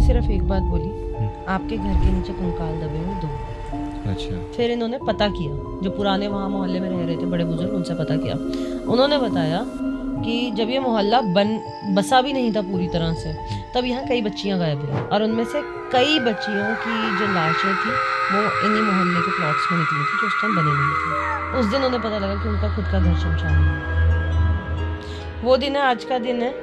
सिर्फ एक बात बोली, आपके घर के नीचे कंकाल दबे हुए 2। अच्छा। फिर इन्होंने पता किया, जो पुराने वहाँ मोहल्ले में रह रहे थे बड़े बुजुर्ग, उनसे पता किया। उन्होंने बताया कि जब ये मोहल्ला बसा भी नहीं था पूरी तरह से, तब यहाँ कई बच्चियाँ गायब हुई और उनमें से कई बच्चियों की जो लाशें थी वो इन्हीं मोहल्ले के प्लॉट्स में निकली थी जो उस टाइम बने नहीं थे। उस दिन उन्हें पता लगा कि उनका खुद का घर शमशान है। वो दिन है, आज का दिन है।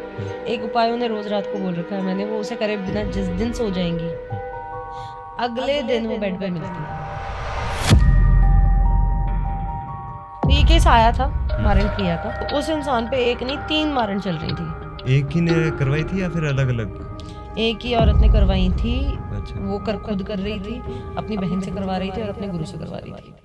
एक उपाय उन्हें रोज रात को बोल रखा है मैंने, वो उसे करे बिना जिस दिन सो जाएंगी अगले दिन वो बेड पे मिलती है। तो ये केस आया था मारण क्रिया का, तो उस इंसान पे एक नहीं 3 मारण चल रही थी। एक ही ने करवाई थी या फिर अलग अलग? एक ही औरत ने करवाई थी। अच्छा। वो खुद कर रही थी, अपनी बहन से करवा रही थी और अपने गुरु से करवा रही थी।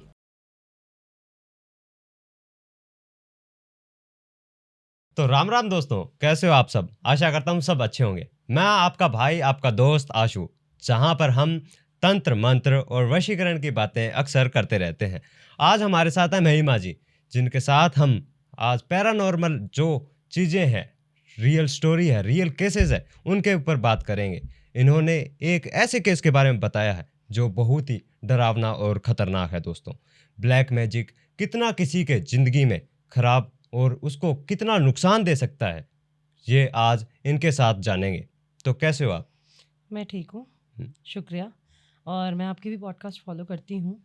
तो राम राम दोस्तों, कैसे हो आप सब? आशा करता हूँ सब अच्छे होंगे। मैं आपका भाई, आपका दोस्त आशु, जहाँ पर हम तंत्र मंत्र और वशीकरण की बातें अक्सर करते रहते हैं। आज हमारे साथ है महिमा जी, जिनके साथ हम आज पैरानॉर्मल जो चीज़ें हैं, रियल स्टोरी है, रियल केसेस है, उनके ऊपर बात करेंगे। इन्होंने एक ऐसे केस के बारे में बताया है जो बहुत ही डरावना और ख़तरनाक है दोस्तों। ब्लैक मैजिक कितना किसी के ज़िंदगी में ख़राब और उसको कितना नुकसान दे सकता है, ये आज इनके साथ जानेंगे। तो कैसे हो आप? मैं ठीक हूँ, शुक्रिया। और मैं आपकी भी पॉडकास्ट फॉलो करती हूँ,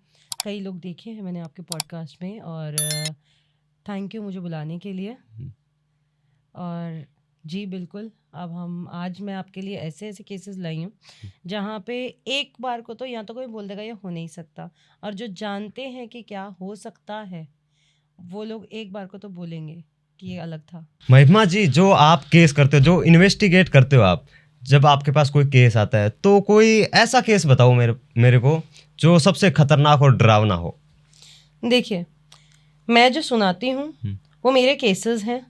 कई लोग देखे हैं मैंने आपके पॉडकास्ट में, और थैंक यू मुझे बुलाने के लिए। और जी बिल्कुल, अब हम आज मैं आपके लिए ऐसे ऐसे केसेस लाई हूँ जहाँ पे एक बार को तो या तो कोई बोल देगा ये हो नहीं सकता, और जो जानते हैं कि क्या हो सकता है वो लोग एक बार को तो बोलेंगे कि ये अलग था। महिमा जी, जो आप केस करते हो, जो इन्वेस्टिगेट करते हो आप, जब आपके पास कोई केस आता है तो कोई ऐसा केस बताओ मेरे को जो सबसे खतरनाक और डरावना हो। देखिए, मैं जो सुनाती हूँ वो मेरे केसेस हैं,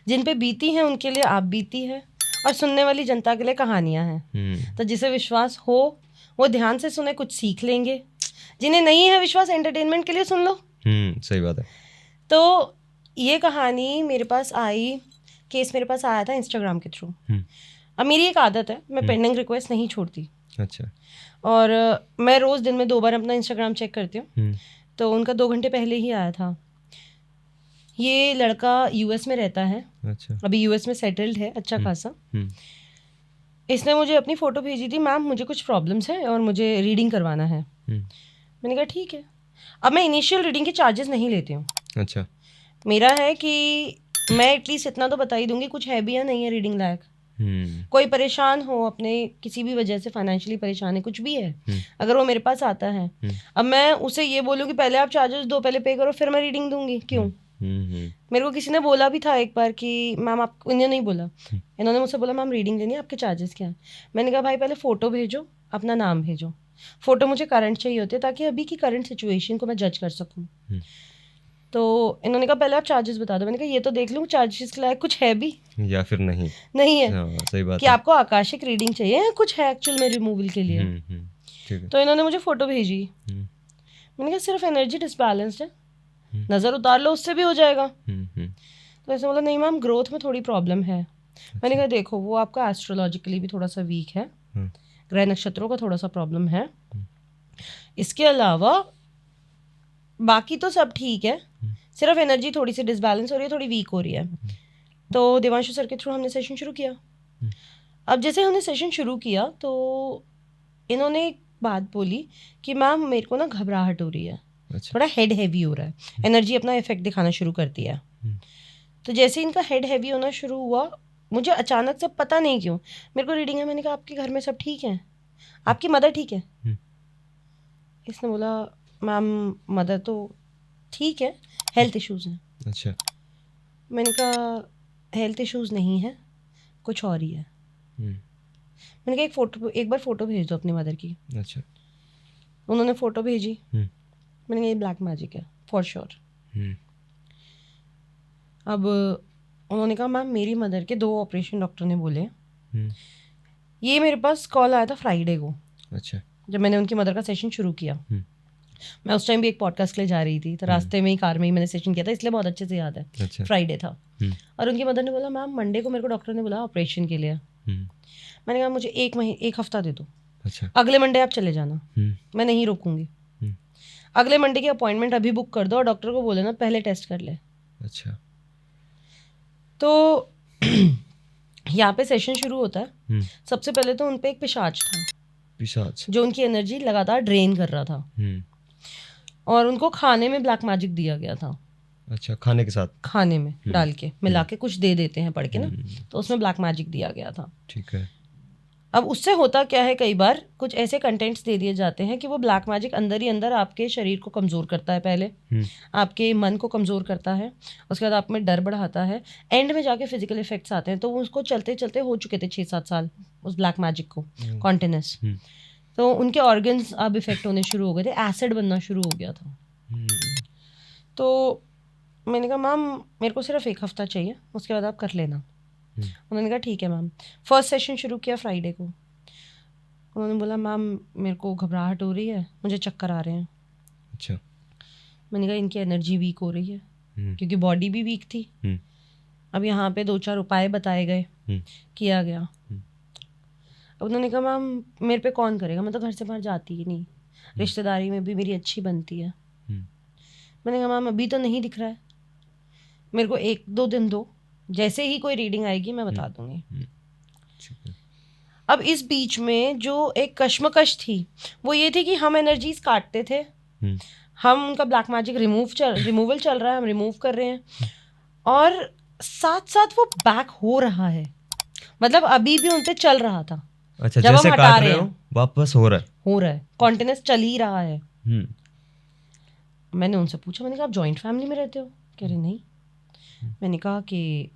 जिन पे बीती हैं उनके लिए आप बीती है, और सुनने वाली जनता के लिए कहानियाँ हैं। तो जिसे विश्वास हो वो ध्यान से सुने, कुछ सीख लेंगे। जिन्हें नहीं है विश्वास, एंटरटेनमेंट के लिए सुन लो। सही बात है। तो ये कहानी मेरे पास आई, केस मेरे पास आया था इंस्टाग्राम के थ्रू। अब मेरी एक आदत है, मैं पेंडिंग रिक्वेस्ट नहीं छोड़ती। अच्छा। और मैं रोज़ दिन में 2 बार अपना इंस्टाग्राम चेक करती हूँ। तो उनका 2 घंटे पहले ही आया था। ये लड़का यूएस में रहता है। अच्छा। अभी यूएस में सेटल्ड है अच्छा खासा। इसने मुझे अपनी फ़ोटो भेजी थी, मैम मुझे कुछ प्रॉब्लम्स हैं और मुझे रीडिंग करवाना है। मैंने कहा ठीक है। अब मैं इनिशियल रीडिंग के चार्जेस नहीं लेती हूँ। अच्छा। मेरा है कि मैं एटलीस्ट इतना तो बता ही दूंगी कुछ है भी या नहीं है रीडिंग लायक। कोई परेशान हो, अपने किसी भी वजह से फाइनेंशियली परेशान है, कुछ भी है, अगर वो मेरे पास आता है, अब मैं उसे ये बोलूँ कि पहले आप चार्जेस दो, पहले पे करो, फिर मैं रीडिंग दूंगी, क्यों? मेरे को किसी ने बोला भी था एक बार कि मैम आप, इन्हें नहीं बोला, इन्होंने मुझसे बोला मैम रीडिंग लेनी है, आपके चार्जेस क्या है? मैंने कहा भाई पहले फ़ोटो भेजो, अपना नाम भेजो। फ़ोटो मुझे करंट चाहिए होती है ताकि अभी की करंट सिचुएशन को मैं जज कर सकूँ। तो इन्होंने कहा पहले आप चार्जेस बता दो। मैंने कहा ये तो देख लूँ चार्जेस के लायक कुछ है भी या फिर नहीं है। सही बात कि है। आपको आकाशिक रीडिंग चाहिए या कुछ है एक्चुअल में रिमूवल के लिए। ठीक है। तो इन्होंने मुझे फ़ोटो भेजी। मैंने कहा सिर्फ एनर्जी डिसबैलेंस्ड है, नज़र उतार लो उससे भी हो जाएगा। तो ऐसे बोला नहीं मैम ग्रोथ में थोड़ी प्रॉब्लम है। मैंने कहा देखो वो आपका एस्ट्रोलॉजिकली भी थोड़ा सा वीक है, ग्रह नक्षत्रों का थोड़ा सा प्रॉब्लम है, इसके अलावा बाकी तो सब ठीक है, सिर्फ एनर्जी थोड़ी सी डिसबैलेंस हो रही है, थोड़ी वीक हो रही है। तो देवांशु सर के थ्रू हमने सेशन शुरू किया। अब जैसे हमने सेशन शुरू किया तो इन्होंने एक बात बोली कि मैम मेरे को ना घबराहट हो रही है। अच्छा। थोड़ा हेड हैवी हो रहा है, एनर्जी अपना इफेक्ट दिखाना शुरू करती है। तो जैसे इनका हेड हैवी होना शुरू हुआ, मुझे अचानक से पता नहीं क्यों, मेरे को रीडिंग है, मैंने कहा आपके घर में सब ठीक है, आपकी मदर ठीक है? इसने बोला मैम मदर तो ठीक है, हेल्थ इश्यूज़ हैं। अच्छा। मैंने कहा हेल्थ इश्यूज़ नहीं है, कुछ और ही है। मैंने कहा एक बार फ़ोटो भेज दो अपनी मदर की। अच्छा। उन्होंने फ़ोटो भेजी। मैंने कहा ये ब्लैक मैजिक है फॉर श्योर। अब उन्होंने कहा मैम मेरी मदर के 2 ऑपरेशन डॉक्टर ने बोले। ये मेरे पास कॉल आया था फ्राइडे को। अच्छा। जब मैंने उनकी मदर का सेशन शुरू किया, मैं उस टाइम भी एक पॉडकास्ट के लिए जा रही थी, तो रास्ते में ही कार में ही मैंने सेशन किया था, इसलिए बहुत अच्छे से याद है। अच्छा। फ्राइडे था। और उनकी मदर ने बोला मैम मंडे को मेरे को डॉक्टर ने बोला ऑपरेशन के लिए। मैंने कहा मुझे एक हफ्ता दे दो, अच्छा। अगले मंडे आप चले जाना, मैं नहीं रोकूंगी। अगले मंडे की अपॉइंटमेंट अभी बुक कर दो और डॉक्टर को बोले ना पहले टेस्ट कर ले। अच्छा। तो यहाँ पे सेशन शुरू होता है। सबसे पहले तो उनपे एक पिशाच था, पिशाच, जो उनकी एनर्जी लगातार ड्रेन कर रहा था, और उनको खाने में ब्लैक मैजिक दिया गया था। अच्छा, खाने के साथ, खाने में डाल के मिला के कुछ दे देते हैं पढ़ के ना, तो उसमें ब्लैक मैजिक दिया गया था। ठीक है। अब उससे होता क्या है, कई बार कुछ ऐसे कंटेंट्स दे दिए जाते हैं कि वो ब्लैक मैजिक अंदर ही अंदर आपके शरीर को कमज़ोर करता है, पहले आपके मन को कमज़ोर करता है, उसके बाद आप में डर बढ़ाता है, एंड में जाके फिजिकल इफेक्ट्स आते हैं। तो उसको चलते चलते हो चुके थे 6-7 साल उस ब्लैक मैजिक को कॉन्टिन्यूस। तो उनके ऑर्गन्स अब इफेक्ट होने शुरू हो गए थे, एसिड बनना शुरू हो गया था। तो मैंने कहा मैम मेरे को सिर्फ एक हफ्ता चाहिए, उसके बाद आप कर लेना। उन्होंने कहा ठीक है मैम। फर्स्ट सेशन शुरू किया फ्राइडे को। उन्होंने बोला मैम मेरे को घबराहट हो रही है, मुझे चक्कर आ रहे हैं। अच्छा। मैंने कहा इनकी एनर्जी वीक हो रही है, क्योंकि बॉडी भी वीक थी। अब यहाँ पे 2-4 उपाय बताए गए, किया गया। अब उन्होंने कहा मैम मेरे पे कौन करेगा, मैं तो घर से बाहर जाती ही नहीं, रिश्तेदारी में भी मेरी अच्छी बनती है। मैंने कहा मैम अभी तो नहीं दिख रहा है, मेरे को 1-2 दिन दो, जैसे ही कोई रीडिंग आएगी मैं बता दूंगी। अब इस बीच में जो एक कश्मकश थी वो ये थी कि हम एनर्जीज काटते थे, हम उनका ब्लैक मैजिक रिमूवल चल रहा है, हम रिमूव कर रहे हैं, और साथ साथ वो बैक हो रहा है, मतलब अभी भी उन पे चल रहा था। अच्छा, जब जैसे हम हटा रहे हो वापस हो रहा है कॉन्टिन्यूस चल ही रहा है। मैंने उनसे पूछा, मैंने कहा आप जॉइंट फैमिली में रहते हो? कह रहे नहीं। मैंने कहा कि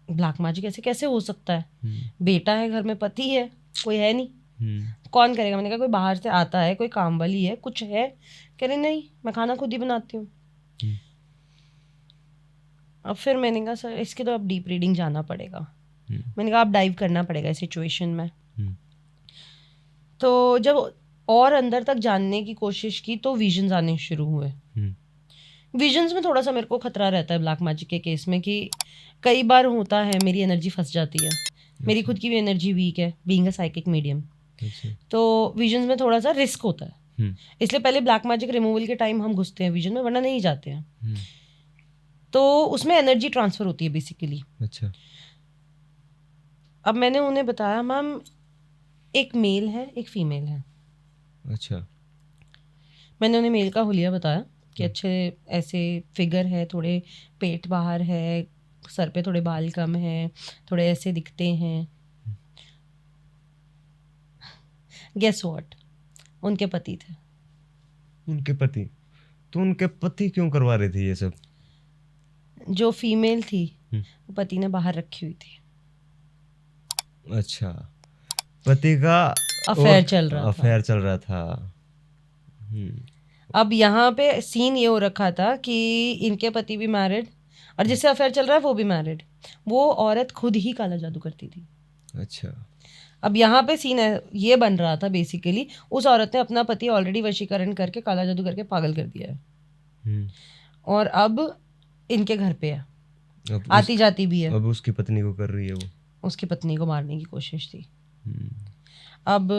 ब्लैक मैजिक ऐसे कैसे हो सकता है, बेटा है घर में, पति है, कोई है नहीं, कौन करेगा? मैंने कहा कोई बाहर से आता है, कोई काम वाली है, कुछ है? कह रहे नहीं, मैं खाना खुद ही बनाती हूँ। अब फिर मैंने कहा सर इसके तो अब डीप रीडिंग जाना पड़ेगा। मैंने कहा आप डाइव करना पड़ेगा इस सिचुएशन में। तो जब और अंदर तक जानने की कोशिश की तो विजन्स आने शुरू हुए। विजन्स में थोड़ा सा मेरे को खतरा रहता है ब्लैक मैजिक के केस में, कि कई बार होता है मेरी एनर्जी फंस जाती है, मेरी खुद की भी एनर्जी वीक है, बीइंग अ साइकिक मीडियम। तो विजन्स में थोड़ा सा रिस्क होता है, इसलिए पहले ब्लैक मैजिक रिमूवल के टाइम हम घुसते हैं विजन में, वरना नहीं जाते हैं। तो उसमें एनर्जी ट्रांसफर होती है बेसिकली। अच्छा। अब मैंने उन्हें बताया मैम एक मेल है एक फीमेल है। अच्छा। मैंने उन्हें मेल का हुलिया बताया कि अच्छे ऐसे फिगर है, थोड़े पेट बाहर है, सर पे थोड़े बाल कम है, थोड़े ऐसे दिखते हैं। गेस व्हाट, उनके पति थे। उनके पति? तो उनके पति क्यों करवा रहे थे ये सब? जो फीमेल थी वो पति ने बाहर रखी हुई थी। अच्छा, पति का अफेयर चल रहा था। अब यहाँ पे सीन ये हो रखा था कि इनके पति भी मैरिड, और जिससे अफेयर चल रहा है वो भी मैरिड। वो औरत खुद ही काला जादू करती थी। अच्छा। अब यहाँ पे सीन ये बन रहा था बेसिकली, उस औरत ने अपना पति ऑलरेडी वशीकरण करके काला जादू करके पागल कर दिया है, और अब इनके घर पे है, आती जाती भी है। अब उसकी पत्नी को कर रही है, वो उसकी पत्नी को मारने की कोशिश थी। अब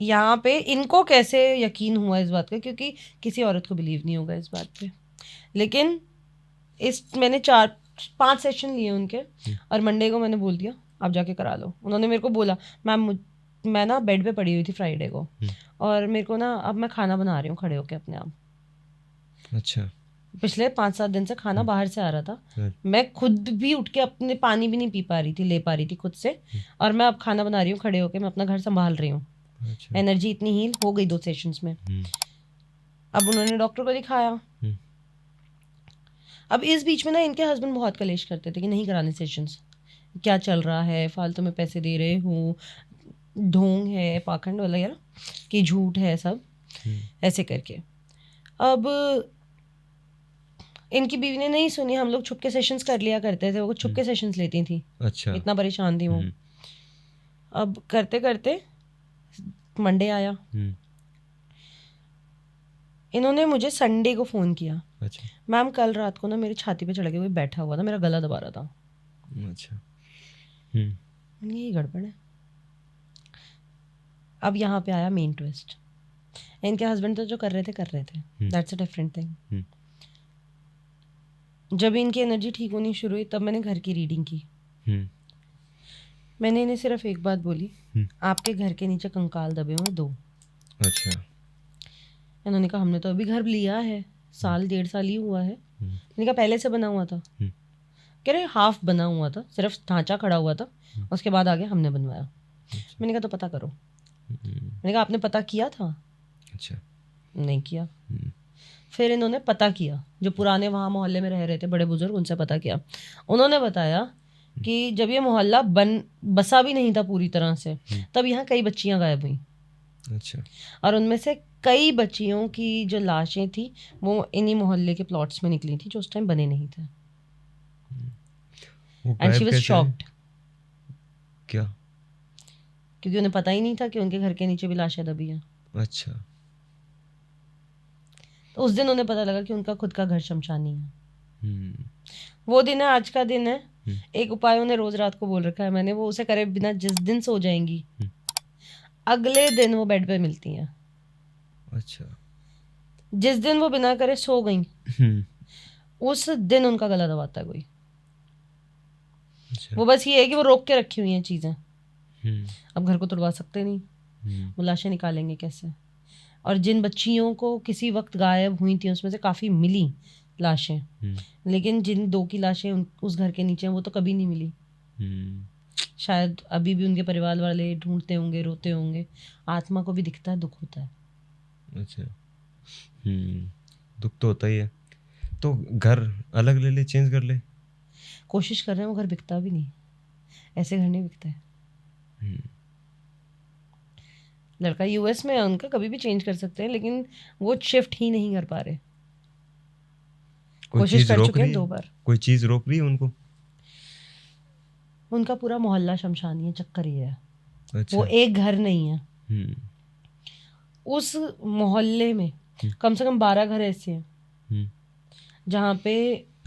यहाँ पे इनको कैसे यकीन हुआ इस बात का, क्योंकि किसी औरत को बिलीव नहीं होगा इस बात पे। लेकिन मैंने 4-5 सेशन लिए उनके, और मंडे को मैंने बोल दिया आप जाके करा लो। उन्होंने मेरे को बोला मैम मैं ना बेड पे पड़ी हुई थी फ्राइडे को, और मेरे को ना अब मैं खाना बना रही हूँ खड़े होके अपने आप। अच्छा। पिछले 5-7 दिन से खाना बाहर से आ रहा था, मैं खुद भी उठ के अपने पानी भी नहीं पी पा रही थी, ले पा रही थी खुद से, और मैं अब खाना बना रही हूँ खड़े होके, मैं अपना घर संभाल रही हूँ। अच्छा। एनर्जी इतनी हील हो गई 2 सेशंस में। अब उन्होंने डॉक्टर को दिखाया। अब इस बीच में ना इनके हस्बैंड बहुत कलेश करते थे कि नहीं कराने सेशंस, क्या चल रहा है, फालतू में पैसे दे रहे हूँ, ढोंग है, पाखंड वगैरह कि झूठ है सब, ऐसे करके। अब इनकी बीवी ने नहीं सुनी, हम लोग छुप के सेशंस कर लिया करते थे, वो छुप के सेशंस लेती थी। अच्छा। इतना परेशान थी वो। अब करते करते मंडे आया, इन्होंने मुझे संडे को फ़ोन किया। अच्छा। मैम कल रात को ना मेरी छाती पे चढ़ के कोई बैठा हुआ था, मेरा गला दबा रहा था। अच्छा। मैंने कहा, ये गड़बड़ है। अब यहाँ पे आया मेन ट्विस्ट। इनके हस्बैंड तो जो कर रहे थे, दैट्स अ डिफरेंट थिंग। जब इनकी एनर्जी ठीक होनी शुरू हुई तब मैंने घर की रीडिंग की। मैंने इन्हें सिर्फ एक बात बोली, आपके घर के नीचे कंकाल दबे हुए 2। अच्छा। इन्होंने कहा हमने तो अभी घर लिया है, 1.5 साल ही हुआ है। मैंने कहा पहले से बना हुआ था? कह रहे हाफ बना हुआ था, सिर्फ ढांचा खड़ा हुआ था, उसके बाद आगे हमने बनवाया। मैंने कहा तो पता करो। मैंने कहा आपने पता किया था? अच्छा। नहीं किया। फिर इन्होंने पता किया, जो पुराने वहाँ मोहल्ले में रह रहे थे बड़े बुजुर्ग, उनसे पता किया। उन्होंने बताया कि जब ये मोहल्ला बसा भी नहीं था पूरी तरह से, तब यहाँ कई बच्चियां गायब हुई। अच्छा। और उनमें से कई बच्चियों की जो लाशें थी वो इन्हीं मोहल्ले के प्लॉट्स में निकली थी, जो उस टाइम बने नहीं थे। And she was shocked. क्या? क्योंकि उन्हें पता ही नहीं था कि उनके घर के नीचे भी लाशें दबी हैं। अच्छा। तो उस दिन उन्हें पता लगा कि उनका खुद का घर शमशानी है। वो दिन है, आज का दिन है। एक उपाय उन्हें रोज रात को बोल रखा है मैंने, वो उसे करे बिना जिस दिन सो जाएंगी, अगले दिन वो बेड पे मिलती हैं। अच्छा। जिस दिन वो बिना करे सो गई, उस दिन उनका गला दबाता है कोई। अच्छा। वो बस ये है कि वो रोक के रखी हुई हैं चीजें। अब घर को तोड़वा सकते नहीं, वो लाशें निकालेंगे कैसे? और जिन बच्चियों को किसी वक्त गायब हुई थी उसमें से काफी मिली लाशें, लेकिन जिन 2 की लाशें उस घर के नीचे हैं वो तो कभी नहीं मिली। शायद अभी भी उनके परिवार वाले ढूंढते होंगे, रोते होंगे। आत्मा को भी दिखता है, दुख होता है। अच्छा। दुख तो होता ही है। तो घर अलग ले ले, चेंज कर ले। कोशिश कर रहे हैं, वो घर बिकता भी नहीं, ऐसे घर नहीं बिकता है। लड़का यूएस में है उनका, कभी भी चेंज कर सकते हैं, लेकिन वो शिफ्ट ही नहीं कर पा रहे। कोशिश कर चुके हैं 2 बार। कोई चीज रोक रही है उनको? उनका पूरा मोहल्ला शमशानी है, चक्कर ये है। अच्छा। वो एक घर नहीं है, उस मोहल्ले में कम से कम 12 घर ऐसे हैं जहाँ पे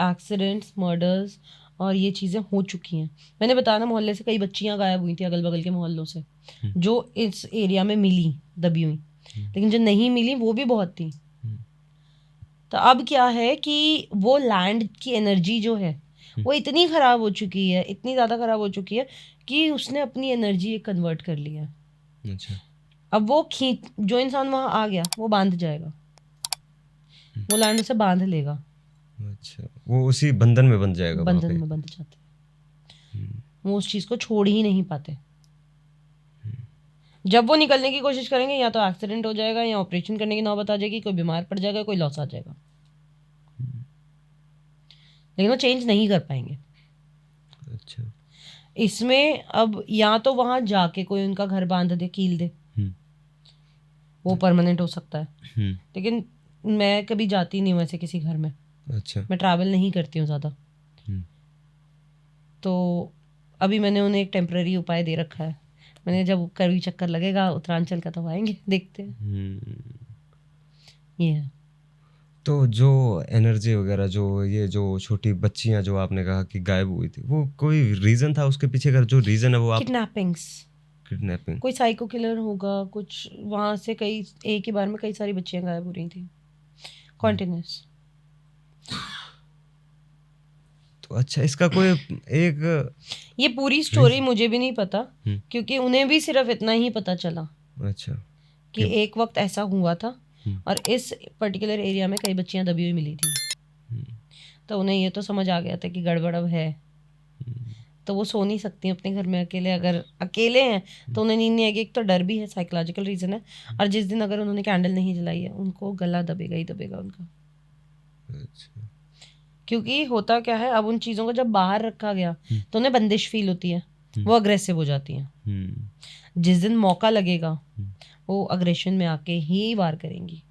एक्सीडेंट्स, मर्डर्स और ये चीज़ें हो चुकी हैं। मैंने बताया ना, मोहल्ले से कई बच्चियां गायब हुई थी, अगल बगल के मोहल्लों से, जो इस एरिया में मिली दबी हुई, लेकिन जो नहीं मिली वो भी बहुत थी। तो अब क्या है कि वो लैंड की एनर्जी जो है वो इतनी ख़राब हो चुकी है, इतनी ज़्यादा ख़राब हो चुकी है कि उसने अपनी एनर्जी कन्वर्ट कर लिया। अच्छा। अब वो जो इंसान वहाँ आ गया वो बांध जाएगा, वो लैंड उसे बांध लेगा। अच्छा, वो उसी बंधन में बंध जाएगा, बंधन में बंध जाते हैं, वो उस चीज़ को छोड़ ही नहीं पाते। जब वो निकलने की कोशिश करेंगे या तो एक्सीडेंट हो जाएगा, या ऑपरेशन करने की नौबत आ जाएगी, कोई बीमार पड़ जाएगा, कोई लॉस आ जाएगा, लेकिन वो चेंज नहीं कर पाएंगे। अच्छा। इसमें अब या तो वहां जाके कोई उनका घर बांध दे, कील दे, वो परमानेंट हो सकता है। लेकिन मैं कभी जाती नहीं हूँ ऐसे किसी घर में। अच्छा। मैं ट्रैवल नहीं करती हूँ ज़्यादा, तो अभी मैंने उन्हें एक टेम्पररी उपाय दे रखा है। मैंने जब कभी चक्कर लगेगा उत्तरांचल का तो आएंगे, देखते हैं। ये है। तो जो एनर्जी वगैरह, जो ये जो छोटी बच्चियां जो आपने कहा कि गायब हुई थी, वो कोई रीजन था उसके पीछे का? जो रीजन है वो आप किडनैपिंग, कोई साइको किलर होगा कुछ, वहां से कई एक ही बार में कई सारी बच्चियां गायब हो रही थी कॉन्टिन्यूस। तो अच्छा, इसका कोई एक ये पूरी स्टोरी मुझे भी नहीं पता, क्योंकि उन्हें भी सिर्फ इतना ही पता चला। अच्छा। कि एक वक्त ऐसा हुआ था और इस पर्टिकुलर एरिया में कई बच्चियां दबी हुई मिली थी। तो उन्हें ये तो समझ आ गया था कि गड़बड़ अब है, तो वो सो नहीं सकती अपने घर में अकेले। अगर अकेले हैं तो उन्हें नींद नहीं आएगी। एक तो डर भी है, साइकोलॉजिकल रीज़न है, और जिस दिन अगर उन्होंने कैंडल नहीं जलाई है उनको गला दबेगा ही दबेगा उनका। अच्छा। क्योंकि होता क्या है, अब उन चीज़ों को जब बाहर रखा गया तो उन्हें बंदिश फील होती है, वो अग्रेसिव हो जाती हैं। जिस दिन मौका लगेगा वो अग्रेशन में आके ही वार करेंगी।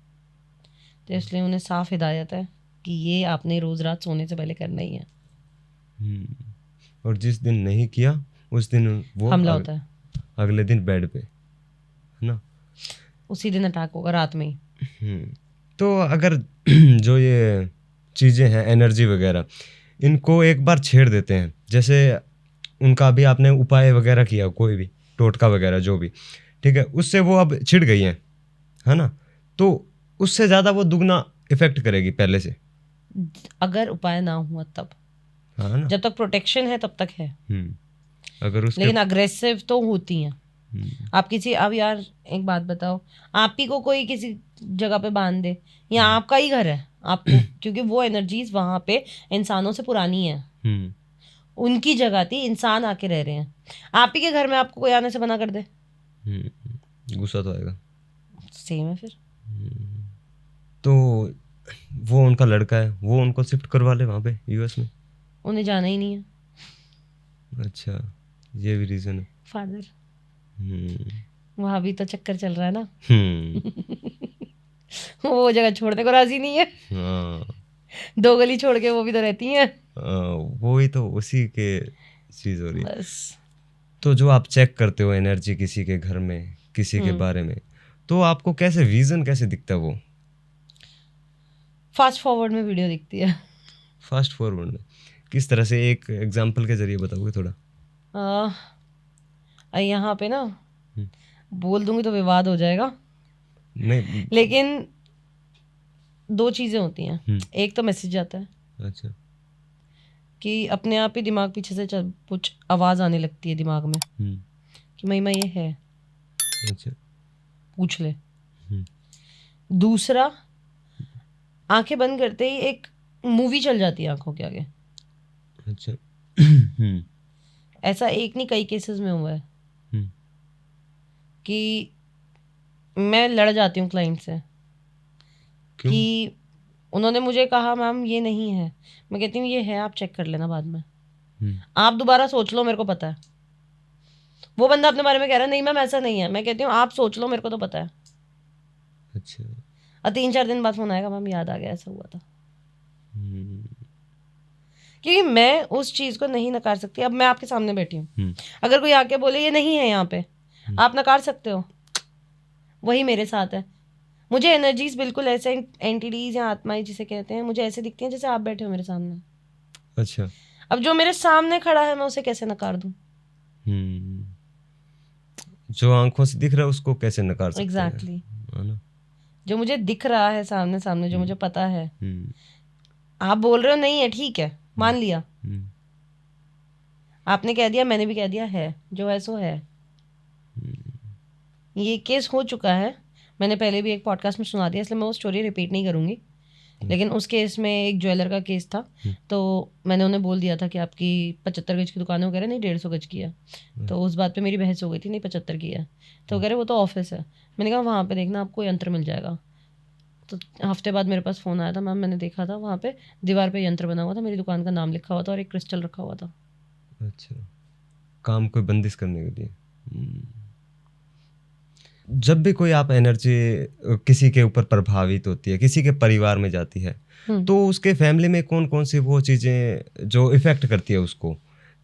तो इसलिए उन्हें साफ हिदायत है कि ये आपने रोज रात सोने से पहले करना ही है। और जिस दिन नहीं किया उस दिन वो हमला होता है, अगले दिन बेड पे, है ना? उसी दिन अटैक होगा रात में ही। तो अगर जो ये चीज़ें हैं, एनर्जी वगैरह, इनको एक बार छेड़ देते हैं, जैसे उनका भी आपने उपाय वगैरह किया, कोई भी टोटका वगैरह जो भी, ठीक है, उससे वो अब छिड़ गई हैं, है ना, तो उससे ज़्यादा वो दुगना इफेक्ट करेगी पहले से, अगर उपाय ना हुआ तब, हाँ ना। जब तक प्रोटेक्शन है तब तक है, अगर उसके लेकिन अग्रेसिव तो होती हैं। आप किसी, अब यार एक बात बताओ, आप ही को कोई किसी जगह पे बांध दे, या आपका ही घर है आपको, क्योंकि वो एनर्जीज वहां पे इंसानों से पुरानी है, उनकी जगह थी, इंसान आके रह रहे हैं, आप ही के घर में आपको कोई आने से मना कर दे, गुस्सा तो आएगा। सेम है फिर। तो वो उनका लड़का है, वो उनको शिफ्ट करवा ले वहाँ पे यूएस में। उन्हें जाना ही नहीं है। अच्छा, ये भी रीजन है। फादर, वहां भी तो चक्कर चल रहा है ना। वो जगह छोड़ने को राजी नहीं है। हाँ, 2 गली छोड़ के वो भी तो रहती हैं। वो ही तो उसी के चीज हो रही है। बस तो जो आप चेक करते हो एनर्जी किसी के घर में, किसी के बारे में, तो आपको कैसे विजन कैसे दिखता है वो? फास्ट फॉरवर्ड में वीडियो दिखती है। फास्ट फॉरवर्ड में किस तरह से? एक एग्जांपल के जरिए बताओगे थोड़ा? यहाँ पे ना बोल दूंगी तो विवाद हो जाएगा, नहीं, लेकिन 2 चीजें होती हैं। एक तो मैसेज आता है, अच्छा, कि अपने आप ही दिमाग पीछे से कुछ आवाज आने लगती है दिमाग में कि महिमा ये है, अच्छा, पूछ ले। दूसरा, आंखें बंद करते ही एक मूवी चल जाती है आंखों के आगे। अच्छा, ऐसा एक नहीं, कई केसेस में हुआ है कि मैं लड़ जाती हूँ क्लाइंट से क्यों? कि उन्होंने मुझे कहा मैम ये नहीं है, मैं कहती हूँ ये है, आप चेक कर लेना बाद में, आप दोबारा सोच लो, मेरे को पता है। वो बंदा अपने बारे में कह रहा है नहीं मैम ऐसा नहीं है, मैं कहती हूँ आप सोच लो, मेरे को तो पता है। अच्छा, और 3-4 दिन बाद फोन आएगा, मैम याद आ गया, ऐसा हुआ था। क्योंकि मैं उस चीज को नहीं नकार सकती। अब मैं आपके सामने बैठी हूँ, अगर कोई आके बोले ये नहीं है यहाँ पे, आप नकार सकते हो, वही मेरे साथ है। मुझे एनर्जीज बिल्कुल ऐसे एंटिटीज या आत्माएं जिसे कहते हैं, मुझे ऐसे दिखती हैं जैसे आप बैठे हो मेरे सामने। अच्छा, अब जो मेरे सामने खड़ा है मैं उसे कैसे नकार दूं? जो आंखों से दिख रहा है उसको कैसे नकार सकते हैं? एग्जैक्टली, है ना? जो मुझे दिख रहा है सामने सामने, जो मुझे पता है। आप बोल रहे हो नहीं है, ठीक है, मान लिया, आपने कह दिया, मैंने भी कह दिया, है जो है सो है। ये केस हो चुका है, मैंने पहले भी एक पॉडकास्ट में सुना दिया, इसलिए मैं वो स्टोरी रिपीट नहीं करूंगी। लेकिन उस केस में एक ज्वेलर का केस था, तो मैंने उन्हें बोल दिया था कि आपकी 75 गज की दुकान है, वो कह रहे नहीं 150 गज की है। तो उस बात पे मेरी बहस हो गई थी, नहीं 75 की है, तो वो कह रहे वो तो ऑफिस है। मैंने कहा वहाँ पे देखना आपको यंत्र मिल जाएगा। तो हफ्ते बाद मेरे पास फ़ोन आया था, मैम मैंने देखा था वहाँ पे दीवार पे यंत्र बना हुआ था, मेरी दुकान का नाम लिखा हुआ था और एक क्रिस्टल रखा हुआ था। अच्छा, काम को बंदिश करने के लिए। जब भी कोई आप एनर्जी किसी के ऊपर प्रभावित होती है, किसी के परिवार में जाती है, तो उसके फैमिली में कौन कौन सी वो चीज़ें जो इफ़ेक्ट करती है उसको?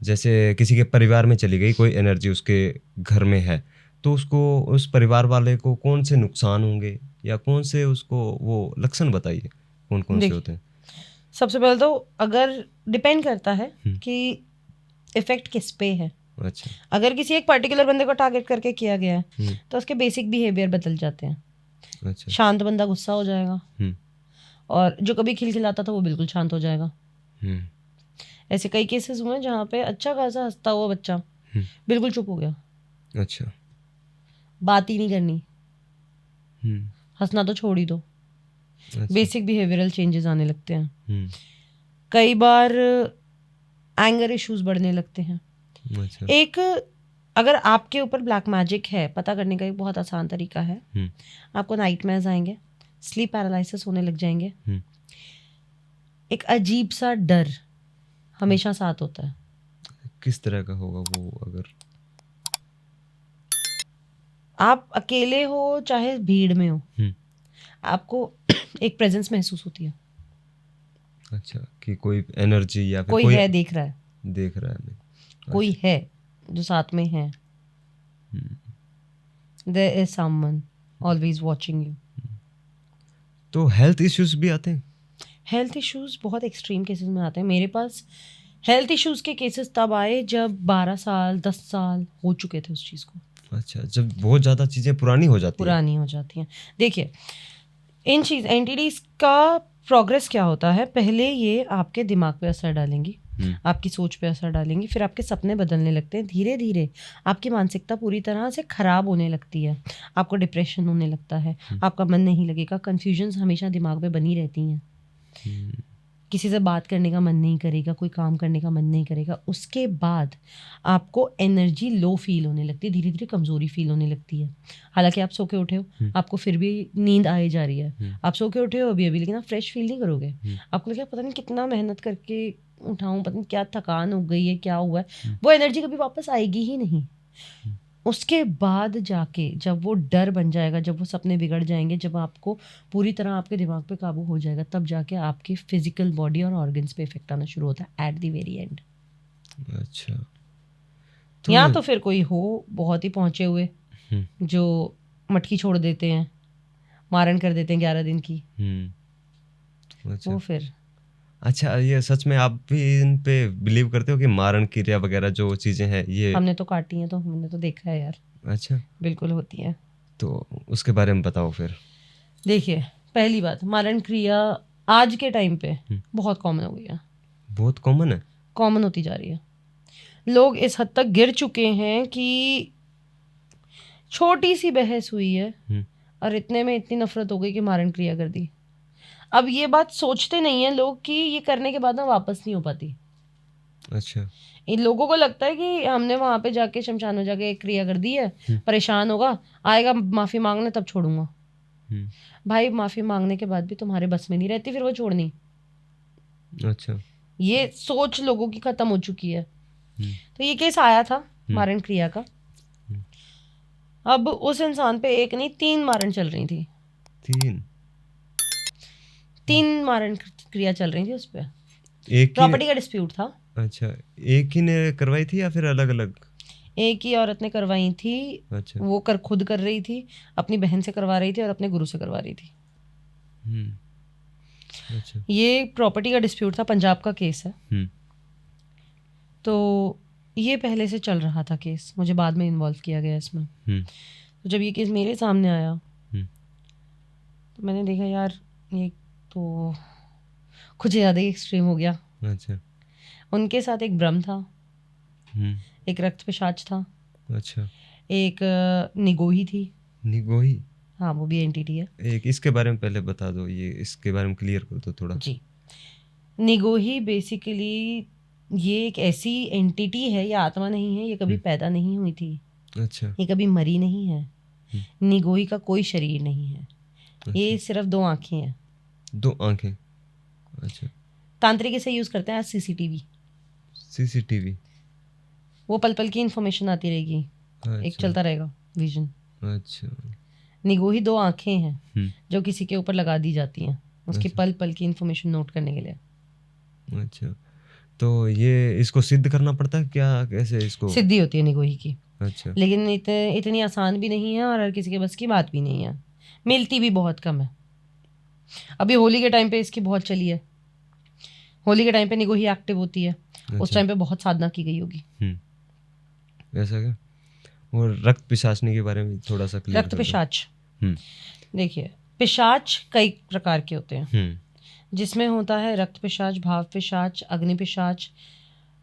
जैसे किसी के परिवार में चली गई कोई एनर्जी, उसके घर में है, तो उसको, उस परिवार वाले को कौन से नुकसान होंगे, या कौन से उसको वो लक्षण बताइए कौन कौन से होते हैं? सबसे पहले तो अगर डिपेंड करता है कि इफेक्ट किस पे है। अच्छा, अगर किसी एक पर्टिकुलर बंदे को टारगेट करके किया गया है तो उसके बेसिक बिहेवियर बदल जाते हैं। अच्छा, शांत बंदा गुस्सा हो जाएगा, और जो कभी खिलखिलाता था वो बिल्कुल शांत हो जाएगा। ऐसे कई केसेस हुए जहाँ पे अच्छा खासा हंसता हुआ बच्चा बिल्कुल चुप हो गया। अच्छा, बात ही नहीं करनी, हंसना तो छोड़ ही दो। अच्छा, बेसिक बिहेवियरल चेंजेस आने लगते हैं। कई बार एंगर इश्यूज बढ़ने लगते हैं। अच्छा, एक, अगर आपके ऊपर ब्लैक मैजिक है, पता करने का एक बहुत आसान तरीका है। आपको नाइटमेयर्स आएंगे, स्लीप पैरालिसिस होने लग जाएंगे, एक अजीब सा डर हमेशा साथ होता है। किस तरह का होगा वो? अगर आप अकेले हो चाहे भीड़ में हो, आपको एक प्रेजेंस महसूस होती है। अच्छा, कि कोई एनर्जी या फिर कोई है, देख रहा है, देख रहा है हमें, कोई है जो साथ में है। There is someone always watching you. तो हेल्थ इश्यूज भी आते हैं? हेल्थ इश्यूज बहुत एक्सट्रीम केसेस में आते हैं। मेरे पास हेल्थ इश्यूज के केसेस तब आए जब 12 साल 10 साल हो चुके थे उस चीज़ को। अच्छा, जब बहुत ज़्यादा चीज़ें पुरानी हो जाती हैं। पुरानी हो जाती हैं। देखिए इन चीज़ एंटिटीज का प्रोग्रेस क्या होता है, पहले ये आपके दिमाग पे असर डालेंगी, आपकी सोच पे असर डालेंगी, फिर आपके सपने बदलने लगते हैं, धीरे धीरे आपकी मानसिकता पूरी तरह से खराब होने लगती है, आपको डिप्रेशन होने लगता है, आपका मन नहीं लगेगा, कन्फ्यूजन्स हमेशा दिमाग में बनी रहती हैं, किसी से बात करने का मन नहीं करेगा, कोई काम करने का मन नहीं करेगा। उसके बाद आपको एनर्जी लो फील होने लगती है, धीरे धीरे कमज़ोरी फील होने लगती है। हालांकि आप सो के उठे हो, आपको फिर भी नींद आए जा रही है, आप सो के उठे हो अभी अभी, लेकिन आप फ्रेश फील नहीं करोगे। आपको लगेगा पता नहीं कितना मेहनत करके उठाऊँ, पता नहीं क्या थकान हो गई है, क्या हुआ है, वो एनर्जी कभी वापस आएगी ही नहीं। उसके बाद जाके जब वो डर बन जाएगा, जब वो सपने बिगड़ जाएंगे, जब आपको पूरी तरह आपके दिमाग पे काबू हो जाएगा, तब जाके आपकी फिजिकल बॉडी और ऑर्गन्स पे इफेक्ट आना शुरू होता है एट द वेरी एंड। अच्छा, या तो फिर कोई हो बहुत ही पहुंचे हुए जो मटकी छोड़ देते हैं, मारण कर देते हैं 11 दिन की, अच्छा। वो फिर अच्छा, ये सच में आप भी इन पे बिलीव करते हो कि मारण क्रिया वगैरह जो चीजें हैं ये? हमने तो काटी हैं, तो हमने तो देखा है यार। अच्छा, बिल्कुल होती है। तो उसके बारे में बताओ फिर। देखिए पहली बात, मारण क्रिया आज के टाइम पे बहुत कॉमन हो गई है, बहुत कॉमन है, कॉमन होती जा रही है। लोग इस हद तक गिर चुके हैं कि छोटी सी बहस हुई है और इतने में इतनी नफरत हो गई कि मारण क्रिया कर दी। अब ये बात सोचते नहीं है लोग कि ये करने के बाद ना वापस नहीं हो पाती। अच्छा, इन लोगों को लगता है कि हमने वहां पे जाके शमशान में जाके एक क्रिया कर दी है, परेशान होगा, आएगा माफी मांगने, तब छोड़ूंगा। भाई माफी मांगने के बाद भी तुम्हारे बस में नहीं रहती फिर वो छोड़नी। अच्छा, ये सोच लोगों की खत्म हो चुकी है। तो ये केस आया था मारण क्रिया का। अब उस इंसान पे एक नहीं 3 मारण चल रही थी। 3 मारण क्रिया चल रही थी उस पे। एक प्रॉपर्टी का डिस्प्यूट था। अच्छा, एक ही ने करवाई थी या फिर अलग अलग? एक ही औरत ने करवाई थी। अच्छा, वो खुद कर रही थी, अपनी बहन से करवा रही थी और अपने गुरु से करवा रही थी। अच्छा, ये प्रॉपर्टी का डिस्प्यूट था, पंजाब का केस है। तो ये पहले से चल रहा था केस, मुझे बाद में इन्वॉल्व किया गया इसमें। तो जब ये केस मेरे सामने आया तो मैंने देखा यार ये तो कुछ ज़्यादा ही एक्सट्रीम हो गया। अच्छा, उनके साथ एक ब्रह्म था, एक रक्त पिशाच था, अच्छा, एक निगोही थी। निगोही? हाँ वो भी एंटिटी है। एक इसके बारे में पहले बता दो, ये इसके बारे में क्लियर कर दो थोड़ा। जी, निगोही बेसिकली ये एक ऐसी एंटिटी है, ये आत्मा नहीं है, ये कभी पैदा नहीं हुई थी। अच्छा, ये कभी मरी नहीं है। निगोही का कोई शरीर नहीं है। ये सिर्फ 2 आंखें हैं। 2 आंखें? अच्छा, तांत्रिक इसे यूज करते हैं सीसीटीवी। सीसीटीवी? वो पल पल की इंफॉर्मेशन आती रहेगी। अच्छा, एक चलता रहेगा विजन। अच्छा, निगोही 2 आंखें हैं जो किसी के ऊपर लगा दी जाती हैं उसकी पल पल की इंफॉर्मेशन नोट करने के लिए। अच्छा, तो ये इसको सिद्ध करना पड़ता है क्या? कैसे इसको सिद्धि होती है निगोही की? अच्छा, लेकिन इतनी आसान भी नहीं है और हर किसी के बस की बात भी नहीं है, मिलती भी बहुत कम है। अभी होली के टाइम पे इसकी बहुत चली है। होली के टाइम पे निगोही एक्टिव होती है। उस टाइम पे बहुत साधना की गई होगी। ऐसा क्या? और रक्त पिशाचनी के बारे में थोड़ा सा क्लियर रक्त पिशाच, देखिए पिशाच कई प्रकार के होते हैं, जिसमें होता है रक्त पिशाच, भाव पिशाच, अग्नि पिशाच,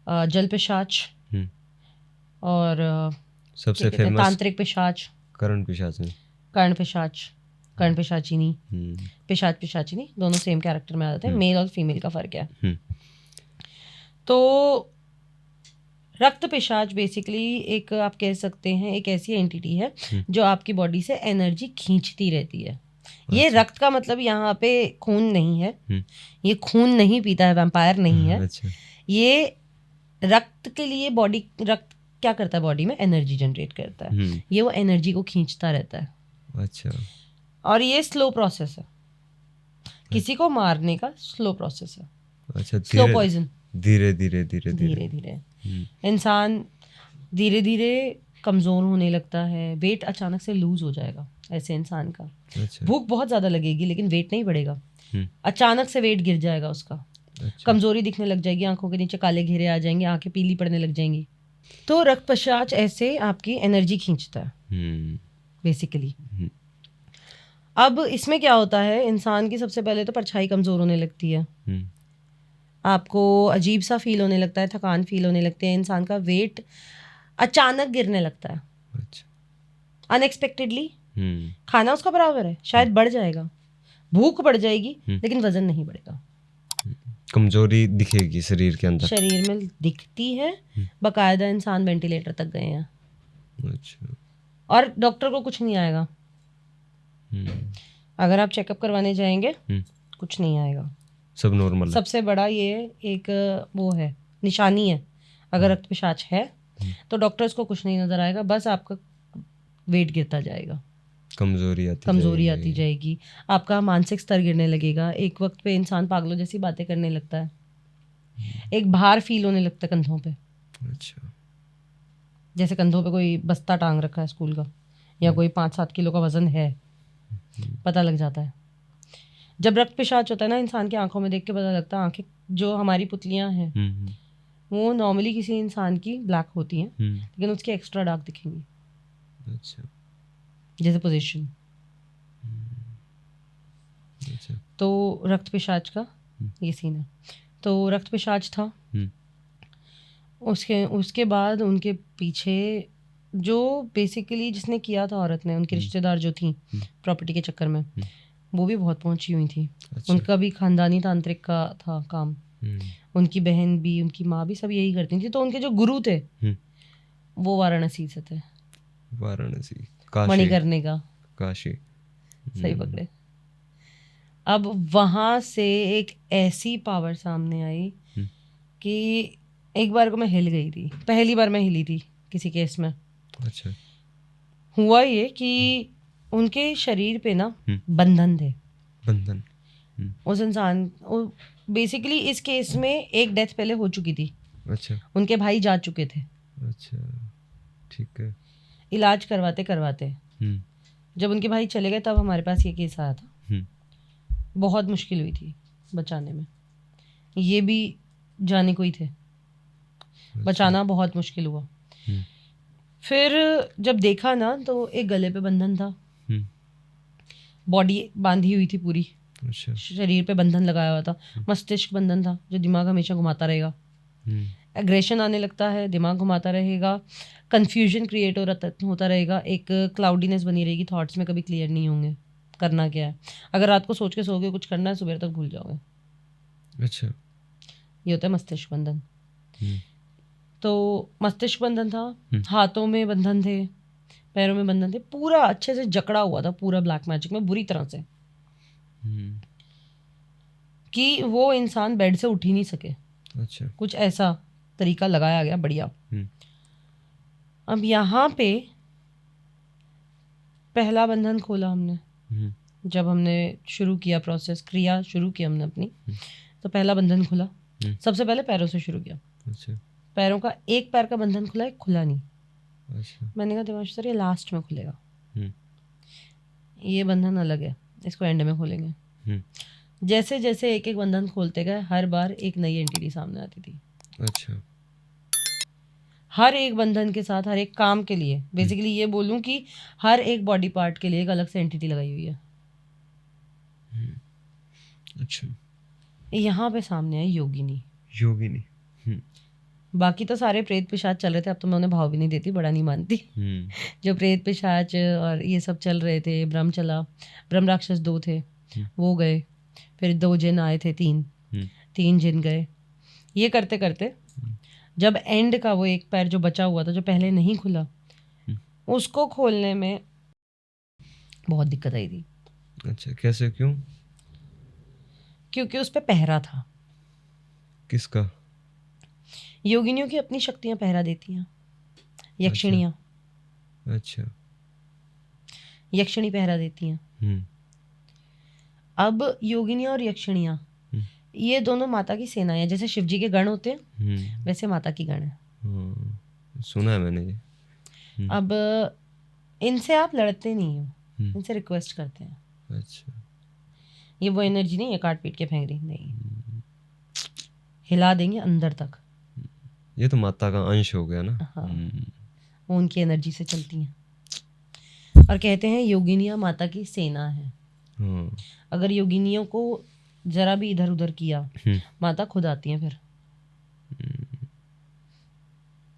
जल पिशाच और सबसे फेमस तांत्रिक पिशाच, कर्ण पिशाचनी, कर्ण पिशाच, कर्ण पिशाचिनी, पिशाच पिशाचिनी, दोनों सेम कैरेक्टर में आ जाते हैं। मेल और फीमेल का फर्क है। तो रक्त पिशाच बेसिकली एक आप कह सकते हैं एक ऐसी एंटिटी है जो आपकी बॉडी से एनर्जी खींचती रहती है। ये रक्त का मतलब यहाँ पे खून नहीं है, ये खून नहीं पीता है, वैम्पायर नहीं है। ये रक्त के लिए बॉडी, रक्त क्या करता है बॉडी में, एनर्जी जनरेट करता है। ये वो एनर्जी को खींचता रहता है। अच्छा, और ये स्लो प्रोसेस है, किसी को मारने का स्लो प्रोसेस है। अच्छा, स्लो पॉइजन, धीरे धीरे धीरे धीरे धीरे इंसान धीरे धीरे कमज़ोर होने लगता है। वेट अचानक से लूज हो जाएगा ऐसे इंसान का। अच्छा, भूख बहुत ज़्यादा लगेगी लेकिन वेट नहीं बढ़ेगा। अचानक से वेट गिर जाएगा उसका। अच्छा। कमजोरी दिखने लग जाएगी, आंखों के नीचे काले घेरे आ जाएंगे, आंखें पीली पड़ने लग जाएंगी। तो रक्त पश्चात ऐसे आपकी एनर्जी खींचता है बेसिकली। अब इसमें क्या होता है, इंसान की सबसे पहले तो परछाई कमजोर होने लगती है, आपको अजीब सा फील होने लगता है, थकान फील होने लगती है, इंसान का वेट अचानक गिरने लगता है, अच्छा। अनएक्सपेक्टेडली। खाना उसका बराबर है, शायद बढ़ जाएगा, भूख बढ़ जाएगी, लेकिन वजन नहीं बढ़ेगा। कमजोरी दिखेगी शरीर के अंदर, शरीर में दिखती है, बकायदा इंसान वेंटिलेटर तक गए हैं। अच्छा। और डॉक्टर को कुछ नहीं आएगा, अगर आप चेकअप करवाने जाएंगे कुछ नहीं आएगा, सब नॉर्मल है। सबसे बड़ा ये एक वो है, निशानी है, अगर रक्त पिशाच है तो डॉक्टर्स को कुछ नहीं नजर आएगा, बस आपका वेट गिरता जाएगा, कमजोरी आती जाएगी, आपका मानसिक स्तर गिरने लगेगा, एक वक्त पे इंसान पागलों जैसी बातें करने लगता है, एक भार फील होने लगता है कंधों पे। अच्छा। जैसे कंधों पे कोई बस्ता टांग रखा है स्कूल का, या कोई 5-7 किलो का वजन है, पता लग जाता है। जब रक्त पिशाच होता है ना, इंसान की आंखों में देख के पता लगता है, आंखें जो हमारी पुतलियां हैं वो नॉर्मली किसी इंसान की ब्लैक होती हैं, लेकिन उसकी एक्स्ट्रा डार्क दिखेंगी। अच्छा। जैसे पोजीशन। अच्छा। तो रक्त पिशाच का ये सीन है। तो रक्त पिशाच था, उसके बाद उनके पीछे जो बेसिकली जिसने किया था औरत ने, उनकी रिश्तेदार जो थी प्रॉपर्टी के चक्कर में, वो भी बहुत पहुंची हुई थी। अच्छा। उनका भी खानदानी तांत्रिक का था काम, उनकी बहन भी, उनकी माँ भी, सब यही करती थी। तो उनके जो गुरु थे वो वाराणसी से थे, वाराणसी, काशी, मणिकर्णी का, काशी। सही पकड़े। अब वहां से एक ऐसी पावर सामने आई कि एक बार को मैं हिल गई थी, पहली बार मैं हिली थी किसी केस में। अच्छा। हुआ ये कि उनके शरीर पे ना बंधन थे, बंधन। उस इंसान बेसिकली इस केस में एक डेथ पहले हो चुकी थी। अच्छा। उनके भाई जा चुके थे। अच्छा, ठीक है। इलाज करवाते करवाते जब उनके भाई चले गए तब हमारे पास ये केस आया था। बहुत मुश्किल हुई थी बचाने में, ये भी जाने को ही थे। बचाना बहुत मुश्किल हुआ। फिर जब देखा ना तो एक गले पे बंधन था, बॉडी बांधी हुई थी पूरी। अच्छा। शरीर पे बंधन लगाया हुआ था, मस्तिष्क बंधन था, जो दिमाग हमेशा घुमाता रहेगा। एग्रेशन आने लगता है, दिमाग घुमाता रहेगा, कंफ्यूजन क्रिएट होता रहेगा, एक क्लाउडीनेस बनी रहेगी, थॉट्स में कभी क्लियर नहीं होंगे करना क्या है। अगर रात को सोच के सोओगे कुछ करना है, सुबह तक भूल जाओगे। अच्छा। ये होता है मस्तिष्क बंधन। तो मस्तिष्क बंधन था, हाथों में बंधन थे, पैरों में बंधन थे, पूरा अच्छे से जकड़ा हुआ था, पूरा ब्लैक मैजिक में बुरी तरह से, कि वो इंसान बेड से उठ ही नहीं सके। अच्छा। कुछ ऐसा तरीका लगाया गया बढ़िया। अब यहाँ पे पहला बंधन खोला हमने, जब हमने शुरू किया प्रोसेस, क्रिया शुरू की हमने अपनी, तो पहला बंधन खुला। सबसे पहले पैरों से शुरू किया। अच्छा। पैरों का एक पैर का बंधन खुला, एक खुला नहीं। अच्छा। मैंने कहा दिमाग सर ये लास्ट में खुलेगा, ये बंधन अलग है, इसको एंड में खोलेंगे। जैसे जैसे एक एक बंधन खोलते गए, हर बार एक नई एंटिटी सामने आती थी। अच्छा। हर एक बंधन के साथ हर एक काम के लिए, बेसिकली ये बोलूं कि हर एक बॉडी पार्ट के लिए एक अलग से एंटिटी लगाई हुई है। अच्छा। यहाँ पे सामने आई योगिनी। बाकी तो सारे प्रेत पिशाच चल रहे थे, अब तो मैं उन्हें भाव भी नहीं देती, बड़ा नहीं मानती। जो प्रेत पिशाच और ये सब चल रहे थे, ब्रह्म चला, ब्रह्म राक्षस 2 थे, वो गए, फिर 2 जिन आए थे, 3 जिन गए। ये करते करते जब एंड का वो एक पैर जो बचा हुआ था, जो पहले नहीं खुला, उसको खोलने में बहुत दिक्कत आई थी। अच्छा, कैसे, क्यों? क्योंकि उस पे पहरा था। किसका? योगिनियों की अपनी शक्तियां पहरा देती हैं, यक्षिणियां। अच्छा। यक्षिणी पहरा देती हैं। अब योगिनियां और यक्षिणियां ये दोनों माता की सेना है। जैसे शिव जी के गण होते हैं, वैसे माता की गण है। सुना है मैंने ये। अब इनसे आप लड़ते नहीं हो, इनसे रिक्वेस्ट करते हैं। अच्छा। ये वो एनर्जी नहीं है काट पीट के फेंक रही, नहीं। हिला देंगे अंदर तक। ये तो माता का अंश हो गया ना। हाँ, वो उनकी एनर्जी से चलती हैं। और कहते हैं योगिनियाँ माता की सेना है। हाँ। अगर योगिनियों को जरा भी इधर उधर किया, माता खुद आती हैं फिर,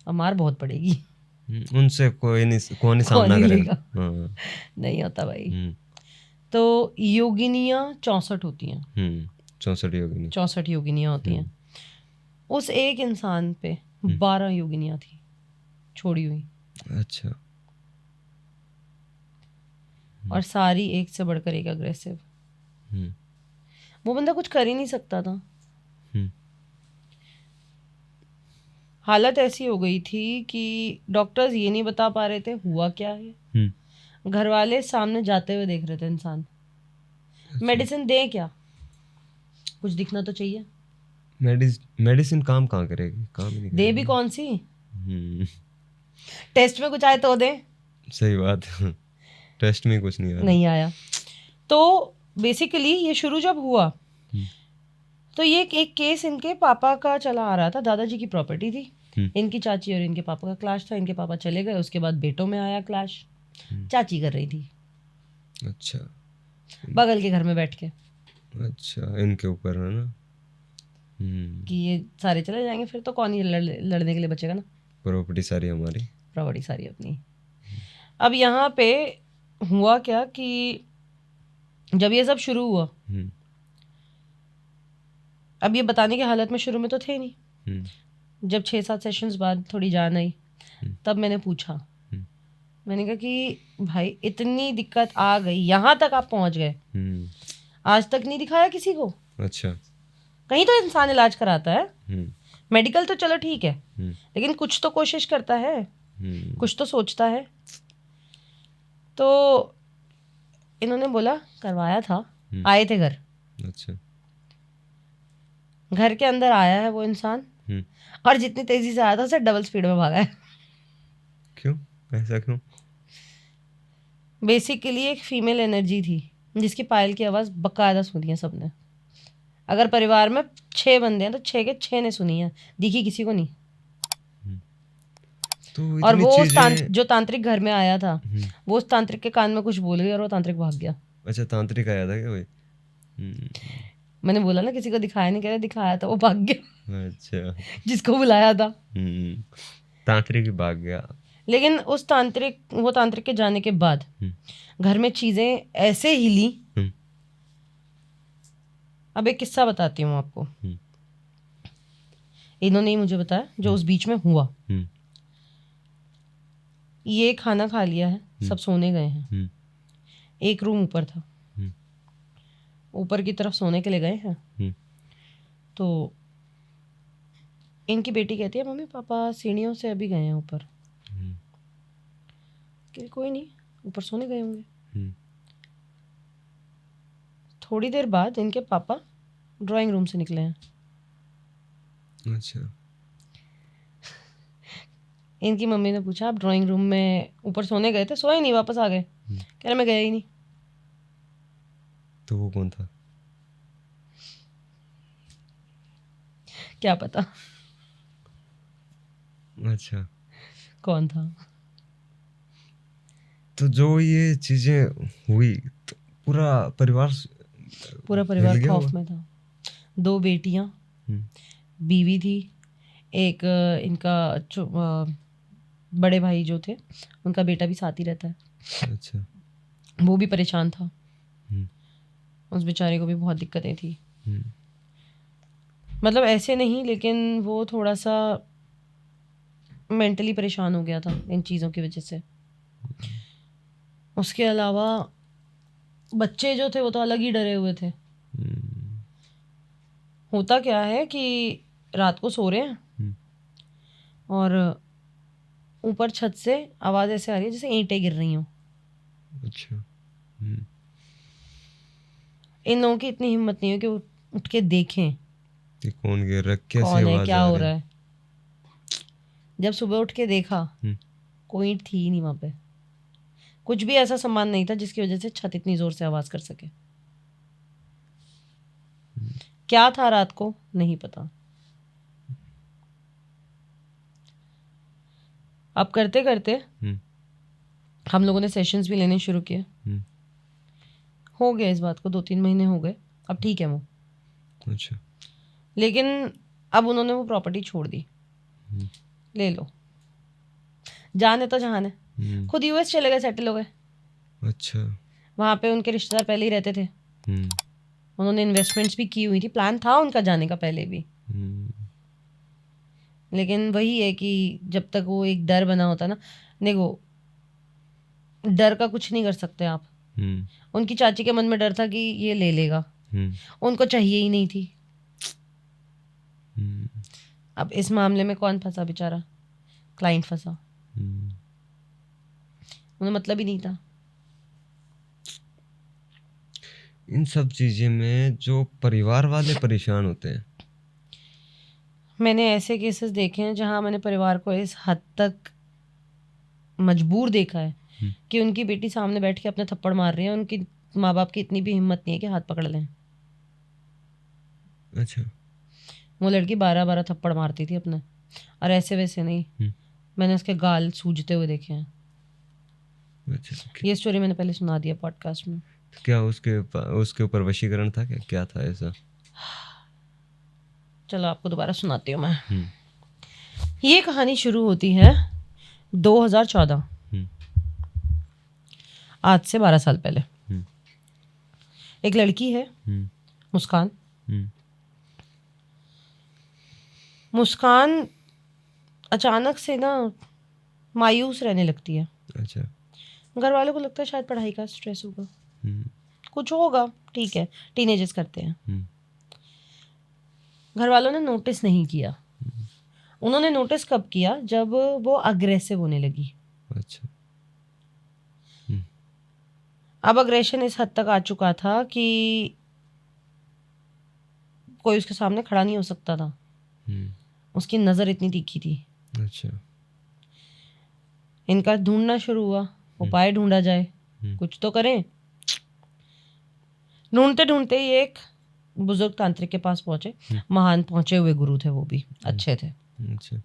और मार बहुत पड़ेगी। उनसे कोई नहीं, कौन ही सामना करेगा। हाँ। नहीं होता भाई। तो योगिनियाँ 64 होती हैं। 64 योगिनी। 64 योगिनियाँ होती हैं। उस एक इंसान पे 12 योगिनियाँ थी छोड़ी हुई। अच्छा। और सारी एक से बढ़कर एक अग्रेसिव। वो बंदा कुछ कर ही नहीं सकता था। हालत ऐसी हो गई थी कि डॉक्टर्स ये नहीं बता पा रहे थे हुआ क्या है। घर वाले सामने जाते हुए देख रहे थे इंसान। मेडिसिन दें क्या, कुछ दिखना तो चाहिए। मेडिसिन काम कहाँ करेगी, काम ही नहीं दे भी कौन सी, टेस्ट में कुछ आए तो दे। सही बात। टेस्ट में कुछ नहीं आया। तो बेसिकली ये शुरू जब हुआ तो ये एक केस इनके पापा का चला आ रहा था। दादाजी की प्रॉपर्टी थी, इनकी चाची और इनके पापा का क्लैश था। इनके पापा चले गए, उसके बाद बेटों में आया क्लैश। चाची कर रही थी। अच्छा। बगल के घर में बैठ के। अच्छा, इनके ऊपर है ना कि ये सारे चले जाएंगे फिर तो कौन ही लड़ने के लिए बचेगा ना। प्रॉपर्टी सारी हमारी, प्रॉपर्टी सारी अपनी। अब यहाँ पे हुआ क्या कि जब ये सब शुरू हुआ, अब ये बताने की हालत में शुरू में तो थे नहीं। जब 6-7 सेशंस बाद थोड़ी जान आई, तब मैंने पूछा, मैंने कहा कि भाई इतनी दिक्कत आ गई, यहाँ तक आप पहुंच गए, आज तक नहीं दिखाया किसी को? अच्छा। कहीं तो इंसान इलाज कराता है, मेडिकल तो चलो ठीक है, लेकिन कुछ तो कोशिश करता है, कुछ तो सोचता है। तो इन्होंने बोला करवाया था, आए थे घर। अच्छा। घर के अंदर आया है वो इंसान, और जितनी तेजी से आया था उससे डबल स्पीड में भागा है। क्यों, ऐसा क्यों? बेसिकली एक फीमेल एनर्जी थी जिसकी पायल की आवाज बकायदा सुनी है सबने। अगर परिवार में 6 बंदे हैं तो 6 के 6 ने सुनी है, दिखी किसी को नहीं। तो और वो जो तांत्रिक घर में आया था, वो उस तांत्रिक के कान में कुछ बोल गया और वो तांत्रिक भाग गया। अच्छा, तांत्रिक आया था क्या कोई? मैंने बोला ना किसी को दिखाया नहीं, कह रहे दिखाया था, वो भाग गया। अच्छा। जिसको बुलाया था तांत्रिक भाग गया। लेकिन वो तांत्रिक के जाने के बाद घर में चीजें ऐसे हिली। अब एक किस्सा बताती हूँ आपको। इन्होंने ही मुझे बताया जो उस बीच में हुआ। ये खाना खा लिया है, सब सोने गए हैं। एक रूम ऊपर था, ऊपर की तरफ सोने के लिए गए हैं। तो इनकी बेटी कहती है मम्मी पापा सीढ़ियों से अभी गए हैं ऊपर। कोई नहीं, ऊपर सोने गए होंगे। थोड़ी देर बाद इनके पापा ड्राइंग रूम से निकले हैं। अच्छा। इनकी मम्मी ने पूछा आप ड्राइंग रूम में ऊपर सोने गए थे? सोए नहीं, वापस आ गए। कह रहे मैं गया ही नहीं। तो वो कौन था? क्या पता। अच्छा, कौन था? तो जो ये चीजें हुई तो पूरा परिवार खौफ में था। 2 बेटियां, बीवी थी, एक इनका बड़े भाई जो थे उनका बेटा भी साथ ही रहता है। अच्छा। वो भी परेशान था, उस बेचारे को भी बहुत दिक्कतें थी। मतलब ऐसे नहीं, लेकिन वो थोड़ा सा मेंटली परेशान हो गया था इन चीज़ों की वजह से। उसके अलावा बच्चे जो थे वो तो अलग ही डरे हुए थे। होता क्या है कि रात को सो रहे हैं और ऊपर छत से आवाज ऐसे आ रही है जैसे ईंटें गिर रही हों। अच्छा। इन लोगों की इतनी हिम्मत नहीं है कि उठ के देखें कि कौन गिर रहा, कैसे कौन है, आवाज क्या आ हो रही रहा है। जब सुबह उठ के देखा कोई ईंट थी ही नहीं वहां पे। कुछ भी ऐसा सामान नहीं था जिसकी वजह से छत इतनी जोर से आवाज कर सके। क्या था रात को नहीं पता, अब करते करते हम लोगों ने सेशंस भी लेने शुरू किए। हो गया इस बात को 2-3 महीने हो गए, अब ठीक है वो। अच्छा। लेकिन अब उन्होंने वो प्रॉपर्टी छोड़ दी। ले लो, जाने तो जहान है, खुद यूएस चले गए, सेटल हो गए। अच्छा। वहाँ पे उनके रिश्तेदार पहले ही रहते थे, उन्होंने इन्वेस्टमेंट्स भी की हुई थी, प्लान था उनका जाने का पहले भी। लेकिन वही है कि जब तक वो एक डर बना होता ना, देखो डर का कुछ नहीं कर सकते आप। उनकी चाची के मन में डर था कि ये ले लेगा, उनको चाहिए ही नहीं थी। अब इस मामले में कौन फंसा? बेचारा क्लाइंट फंसा, उन्हें मतलब ही नहीं था। इन सब चीजें में जो परिवार वाले परेशान होते हैं, मैंने ऐसे केसेस देखे हैं जहां मैंने परिवार को इस हद तक मजबूर देखा है कि उनकी बेटी सामने बैठ के अपने थप्पड़ मार रही है, उनकी माँ बाप की इतनी भी हिम्मत नहीं है कि हाथ पकड़ लें। अच्छा। वो लड़की 12-12 थप्पड़ मारती थी अपने, और ऐसे वैसे नहीं, मैंने उसके गाल सूजते हुए देखे हैं। अच्छा। ये स्टोरी मैंने पहले सुना दिया पॉडकास्ट में। क्या उसके ऊपर वशीकरण था? क्या था ऐसा? चलो आपको दोबारा सुनाती हूँ मैं। ये कहानी शुरू होती है 2014, आज से 12 साल पहले। एक लड़की है मुस्कान। मुस्कान अचानक से ना मायूस रहने लगती है। अच्छा। घर वालों को लगता है शायद पढ़ाई का स्ट्रेस होगा, कुछ होगा, ठीक है, टीनेजर्स करते हैं। घर वालों ने नोटिस नहीं किया। उन्होंने नोटिस कब किया? जब वो अग्रेसिव होने लगी। अच्छा। अब अग्रेशन इस हद तक आ चुका था कि कोई उसके सामने खड़ा नहीं हो सकता था, उसकी नज़र इतनी तीखी थी। अच्छा। इनका ढूंढना शुरू हुआ, उपाय ढूंढा जाए, कुछ तो करें। ढूंढते ढूंढते ये एक बुजुर्ग तांत्रिक के पास पहुंचे। महान पहुंचे हुए गुरु थे, वो भी अच्छे थे। अच्छा।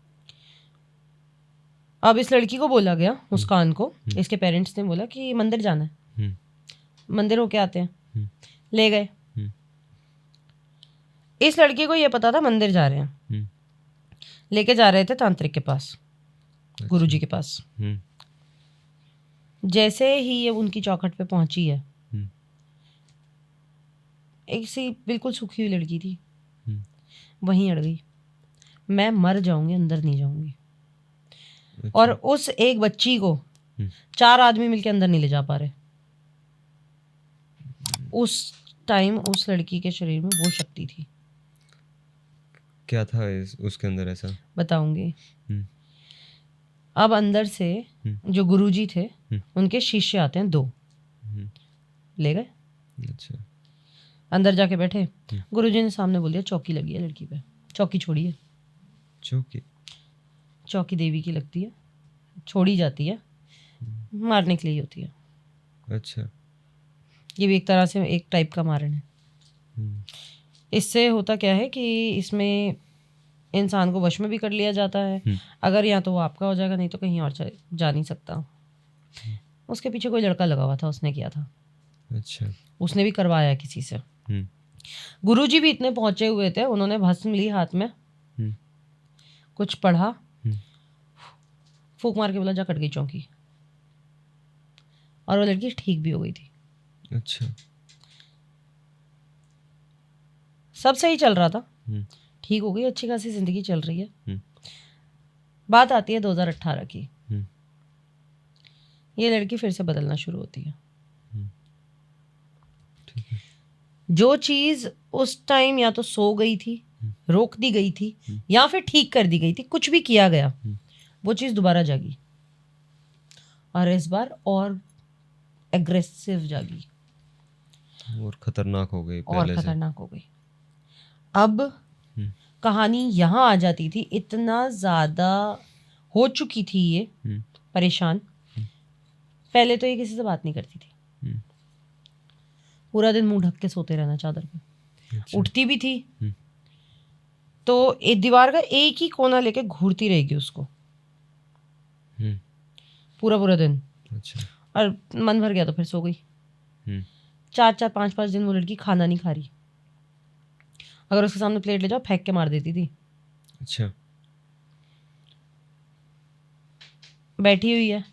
अब इस लड़की को बोला गया, मुस्कान को, इसके पेरेंट्स ने बोला कि मंदिर जाना है, मंदिर होके आते हैं। ले गए। इस लड़की को ये पता था मंदिर जा रहे हैं, लेके जा रहे थे तांत्रिक के पास, गुरुजी के पास। जैसे ही ये उनकी चौखट पे पहुंची है, एक सी बिल्कुल सूखी हुई लड़की थी, वहीं अड़ गई। मैं मर जाऊंगी, अंदर नहीं जाऊंगी। अच्छा। और उस एक बच्ची को 4 आदमी मिलके अंदर नहीं ले जा पा रहे। उस टाइम उस लड़की के शरीर में वो शक्ति थी। क्या था उसके अंदर ऐसा? बताऊंगी। अब अंदर से जो गुरुजी थे, उनके शिष्य आते हैं 2, ले गए। अच्छा। अंदर जाके बैठे, गुरुजी ने सामने बोल दिया चौकी लगी है लड़की पे, चौकी छोड़िए। चौकी देवी की लगती है, छोड़ी जाती है, मारने के लिए होती है। अच्छा। ये भी एक तरह से एक टाइप का मारण है। इससे होता क्या है कि इसमें इंसान को वश में भी कर लिया जाता है। अगर या तो वो आपका हो जाएगा, नहीं तो कहीं और जा नहीं सकता। उसके पीछे कोई लड़का लगा हुआ था, उसने किया था। अच्छा। उसने भी करवाया किसी से। गुरुजी भी इतने पहुंचे हुए थे, उन्होंने भस्म ली हाथ में, कुछ पढ़ा, फूंक मार के बोला जा, कट गई चौकी। और वो लड़की ठीक भी हो गई थी। अच्छा। सब सही चल रहा था, ठीक हो गई, अच्छी खासी जिंदगी चल रही है। बात आती है 2018 की। ये लड़की फिर से बदलना शुरू होती है। जो चीज उस टाइम या तो सो गई थी, रोक दी गई थी, या फिर ठीक कर दी गई थी, कुछ भी किया गया, वो चीज दोबारा जागी, और इस बार और एग्रेसिव जागी, और खतरनाक हो गई, और खतरनाक हो गई। अब कहानी यहाँ आ जाती थी, इतना ज्यादा हो चुकी थी ये परेशान। पहले तो ये किसी से बात नहीं करती थी, पूरा दिन मुंह ढक के सोते रहना चादर पे। अच्छा। उठती भी थी तो एक दीवार का एक ही कोना लेके घूरती रहेगी उसको। पूरा दिन। अच्छा। और मन भर गया तो फिर सो गई। 4-4 5-5 दिन वो लड़की खाना नहीं खा रही। अगर उसके सामने प्लेट ले जाओ फेंक के मार देती थी। अच्छा। बैठी हुई है,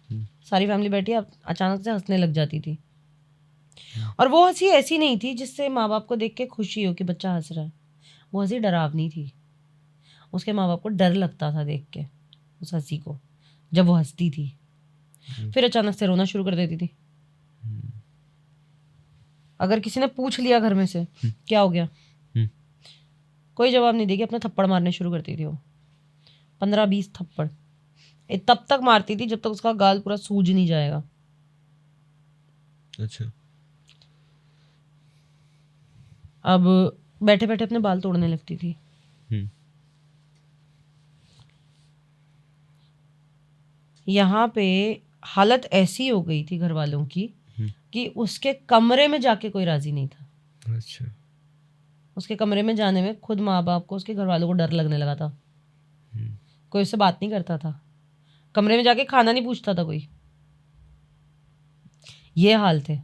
सारी फैमिली बैठी है, अचानक से हंसने लग जाती थी। और वो हंसी ऐसी नहीं थी जिससे माँ बाप को देख के खुशी हो कि बच्चा हंस रहा है। वो हंसी डरावनी थी। उसके माँ बाप को डर लगता था देख के उस हंसी को, जब वो हंसती थी। फिर अचानक से रोना शुरू कर देती थी। अगर किसी ने पूछ लिया घर में से क्या हो गया, कोई जवाब नहीं देगी, अपने थप्पड़ मारने शुरू करती थी वो। 15-20 थप्पड़ तब तक मारती थी जब तक उसका गाल पूरा सूज नहीं जाएगा। अच्छा। अब बैठे बैठे अपने बाल तोड़ने लगती थी। यहाँ पे हालत ऐसी हो गई थी घर वालों की कि उसके कमरे में जाके कोई राजी नहीं था। अच्छा। उसके कमरे में जाने में खुद माँ बाप को, उसके घर वालों को डर लगने लगा था। कोई उससे बात नहीं करता था, कमरे में जाके खाना नहीं पूछता था कोई। ये हाल थे।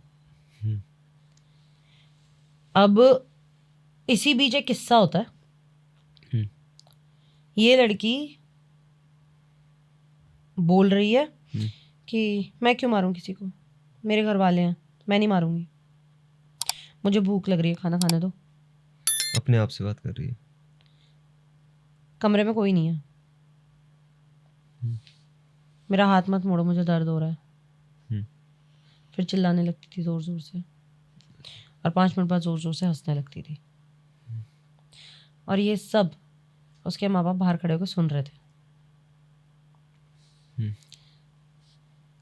अब इसी बीच एक किस्सा होता है। ये लड़की बोल रही है कि मैं क्यों मारूं किसी को, मेरे घर वाले हैं, मैं नहीं मारूंगी, मुझे भूख लग रही है, खाना खाने दो। अपने आप से बात कर रही है। कमरे में कोई नहीं है। मेरा हाथ मत मोड़ो, मुझे दर्द हो रहा है। फिर चिल्लाने लगती थी जोर जोर से, और 5 मिनट बाद जोर जोर से हंसने लगती थी। और ये सब उसके माँ बाप बाहर खड़े होकर सुन रहे थे।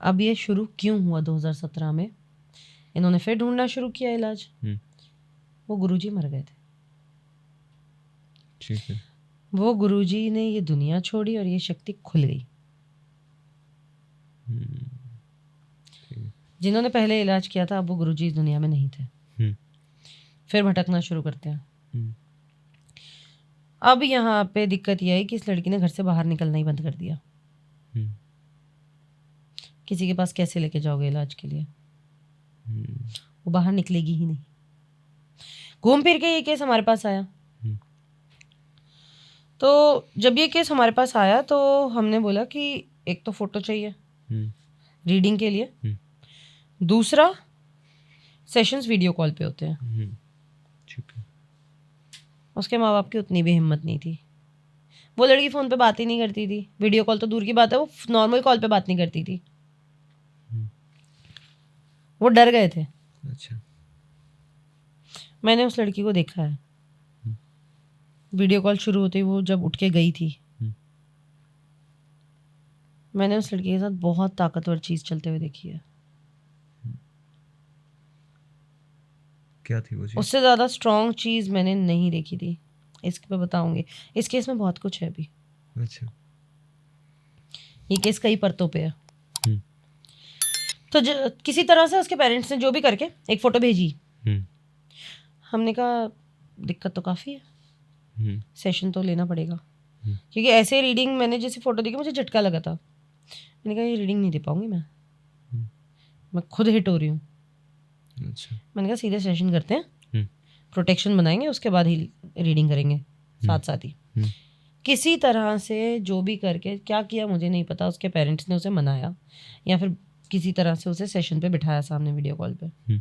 अब ये शुरू क्यों हुआ 2017 में, इन्होंने फिर ढूंढना शुरू किया इलाज। वो गुरुजी मर गए थे। ठीक है। वो गुरुजी ने ये दुनिया छोड़ी और ये शक्ति खुल गई। जिन्होंने पहले इलाज किया था अब वो गुरुजी इस दुनिया में नहीं थे। फिर भटकना शुरू करते हैं। अब यहाँ पे दिक्कत यह है कि इस लड़की ने घर से बाहर निकलना ही बंद कर दिया। किसी के पास कैसे लेके जाओगे इलाज के लिए, वो बाहर निकलेगी ही नहीं। घूम फिर के ये केस हमारे पास आया। तो जब ये केस हमारे पास आया तो हमने बोला कि एक तो फोटो चाहिए रीडिंग के लिए, दूसरा सेशंस वीडियो कॉल पे होते हैं। ठीक है। उसके माँ बाप की उतनी भी हिम्मत नहीं थी। वो लड़की फ़ोन पे बात ही नहीं करती थी, वीडियो कॉल तो दूर की बात है, वो नॉर्मल कॉल पे बात नहीं करती थी। वो डर गए थे। अच्छा। मैंने उस लड़की को देखा है, वीडियो कॉल शुरू होते ही वो जब उठ के गई थी, मैंने उस लड़की के साथ बहुत ताकतवर चीज़ चलते हुए देखी है। क्या थी वो चीज़? उससे ज़्यादा स्ट्रॉन्ग चीज़ मैंने नहीं देखी थी। इस पे बताऊंगी, इस केस में बहुत कुछ है अभी। अच्छा। ये केस कई परतों पे है। तो किसी तरह से उसके पेरेंट्स ने जो भी करके एक फ़ोटो भेजी। हमने कहा दिक्कत तो काफ़ी है, सेशन तो लेना पड़ेगा, क्योंकि ऐसे रीडिंग मैंने जैसे फ़ोटो देखी मुझे झटका लगा था। मैंने कहा ये रीडिंग नहीं दे पाऊंगी मैं खुद हिट हो रही हूँ। अच्छा। मैंने कहा सीधे सेशन करते हैं, प्रोटेक्शन बनाएंगे, उसके बाद ही रीडिंग करेंगे साथ साथ ही। किसी तरह से जो भी करके क्या किया मुझे नहीं पता, उसके पेरेंट्स ने उसे मनाया या फिर किसी तरह से उसे सेशन पे बिठाया सामने वीडियो कॉल पे।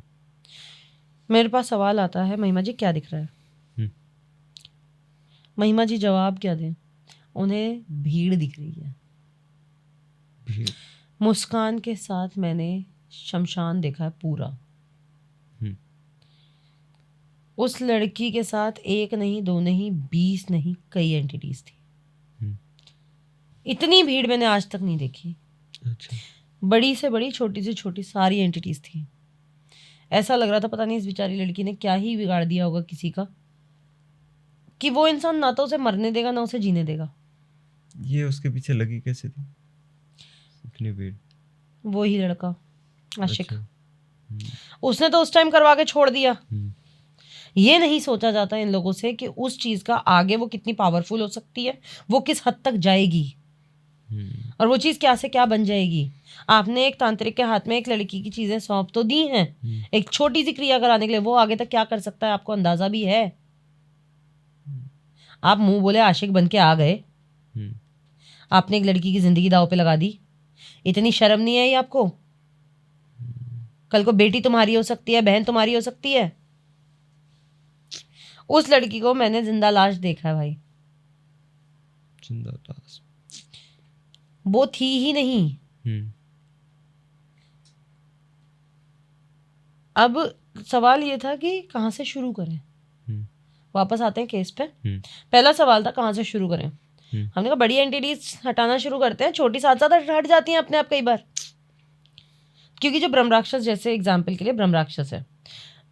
मेरे पास सवाल आता है, महिमा जी क्या दिख रहा है? महिमा जी जवाब क्या दें? उन्हें भीड़ दिख रही है। मुस्कान के साथ मैंने शमशान देखा है पूरा। उस लड़की के साथ एक नहीं, दो नहीं, 20 नहीं, कई एंटिटीज थी। इतनी भीड़ मैंने आज तक नहीं देखी। अच्छा। बड़ी से बड़ी, छोटी से छोटी, सारी एंटिटीज थी। ऐसा लग रहा था पता नहीं इस बेचारी लड़की ने क्या ही बिगाड़ दिया होगा किसी का, कि वो इंसान ना तो उसे मरने देगा ना उसे जीने देगा। ये उसके पीछे लगी कैसे थी इतनी भीड़? वो ही लड़का आशिक। अच्छा। उसने तो उस टाइम करवा के छोड़ दिया। ये नहीं सोचा जाता इन लोगों से कि उस चीज़ का आगे वो कितनी पावरफुल हो सकती है, वो किस हद तक जाएगी। और वो चीज़ क्या से क्या बन जाएगी। आपने एक तांत्रिक के हाथ में एक लड़की की चीज़ें सौंप तो दी हैं एक छोटी सी क्रिया कराने के लिए, वो आगे तक क्या कर सकता है आपको अंदाजा भी है। आप मुंह बोले आशिक बन के आ गए, आपने एक लड़की की जिंदगी दांव पे लगा दी। इतनी शर्म नहीं आई आपको? कल को बेटी तुम्हारी हो सकती है, बहन तुम्हारी हो सकती है। उस लड़की को मैंने जिंदा लाश देखा है भाई, जिंदा लाश। वो थी ही नहीं। अब सवाल ये था कि कहाँ से शुरू करें। वापस आते हैं केस पे। पहला सवाल था कहाँ से शुरू करें। हमने कहा बड़ी एंटिटीज हटाना शुरू करते हैं, छोटी साथ साथ हट जाती हैं अपने आप कई बार। क्योंकि जो ब्रह्म राक्षस, जैसे एग्जाम्पल के लिए ब्रह्म राक्षस है,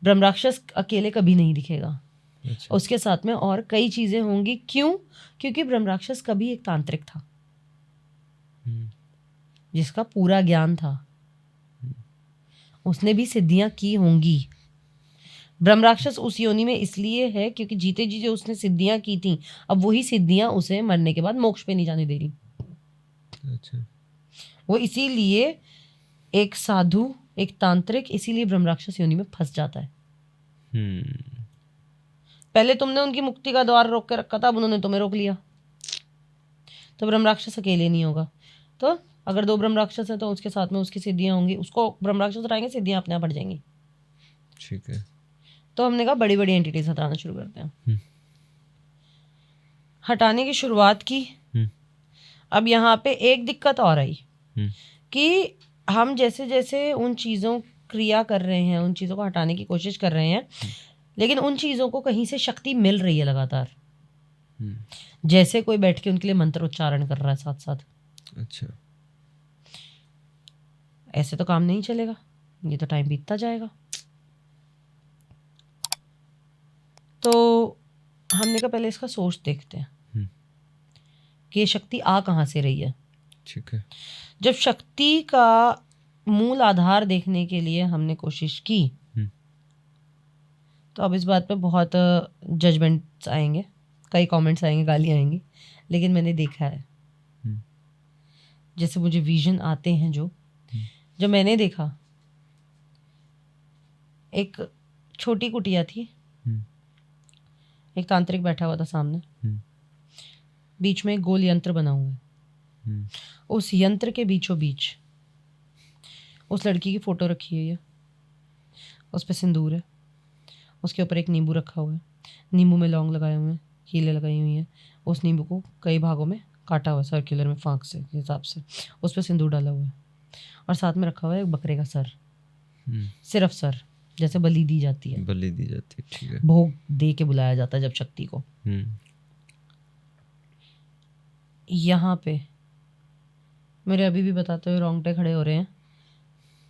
ब्रह्म राक्षस अकेले कभी नहीं दिखेगा। अच्छा। उसके साथ में और कई चीजें होंगी। क्यों? क्योंकि ब्रह्म राक्षस कभी एक तांत्रिक था जिसका पूरा ज्ञान था, उसने भी सिद्धियां की होंगी। ब्रह्म राक्षस उस योनि में इसलिए है क्योंकि जीते जी जो उसने सिद्धियां की थी, अब वही सिद्धियां उसे मरने के बाद मोक्ष पे नहीं जाने दे रही। अच्छा। वो इसीलिए एक साधु, एक तांत्रिक, इसीलिए ब्रह्म राक्षस योनि में फंस जाता है। पहले तुमने उनकी मुक्ति का द्वार रोक के रखा था, अब उन्होंने तुम्हें रोक लिया। तो ब्रह्म राक्षस अकेले नहीं होगा। तो अगर दो ब्रह्म राक्षस है तो उसके साथ में उसकी सिद्धियां होंगी, उसको ब्रह्म राक्षस हटाएंगे, सिद्धियां अपने आप बढ़ जाएंगी। ठीक है। तो हमने कहा बड़ी बड़ी एंटिटीज हटाना शुरू करते हैं। हटाने की शुरुआत की। अब यहाँ पे एक दिक्कत और आई कि हम जैसे जैसे उन चीज़ों क्रिया कर रहे हैं, उन चीज़ों को हटाने की कोशिश कर रहे हैं, लेकिन उन चीज़ों को कहीं से शक्ति मिल रही है लगातार। जैसे कोई बैठ के उनके लिए मंत्र उच्चारण कर रहा है साथ साथ। अच्छा। ऐसे तो काम नहीं चलेगा, ये तो टाइम बीतता जाएगा। तो हमने कहा पहले इसका सोर्स देखते हैं कि ये शक्ति आ कहाँ से रही है। ठीक है। जब शक्ति का मूल आधार देखने के लिए हमने कोशिश की तो अब इस बात पे बहुत जजमेंट्स आएंगे, कई कमेंट्स आएंगे, गालियाँ आएंगी, लेकिन मैंने देखा है। जैसे मुझे विजन आते हैं जो मैंने देखा, एक छोटी कुटिया थी, एक तांत्रिक बैठा हुआ था सामने, बीच में एक गोल यंत्र बना हुआ है। उस यंत्र के बीचों बीच उस लड़की की फोटो रखी हुई है, उस पर सिंदूर है, उसके ऊपर एक नींबू रखा हुआ है, नींबू में लौंग लगाए हुए हैं, कीले लगाई हुई हैं, उस नींबू को कई भागों में काटा हुआ है सर्कुलर में फाँक से हिसाब से, उस पर सिंदूर डाला हुआ है, और साथ में रखा हुआ है एक बकरे का सर, सिर्फ सर, जैसे बलि दी जाती है। बलि दी जाती है, ठीक है। भोग दे के बुलाया जाता है जब शक्ति को। यहाँ पे मेरे अभी भी बताते हुए रोंगटे खड़े हो रहे हैं।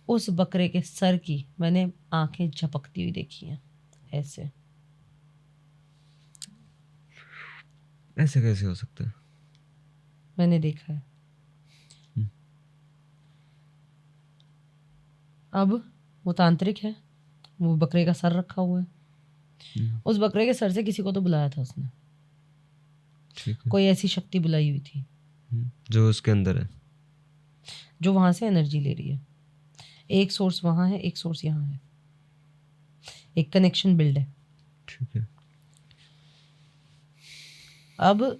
उस बकरे के सर की मैंने आंखें झपकती हुई देखी हैं। ऐसे कैसे हो सकता है? मैंने देखा है। अब वो तांत्रिक है, वो बकरे का सर रखा हुआ है, उस बकरे के सर से किसी को तो बुलाया था उसने, कोई ऐसी शक्ति बुलाई हुई थी जो उसके अंदर है, जो वहां से एनर्जी ले रही है। एक सोर्स वहां है, एक सोर्स यहाँ है, एक कनेक्शन बिल्ड है। ठीक है। अब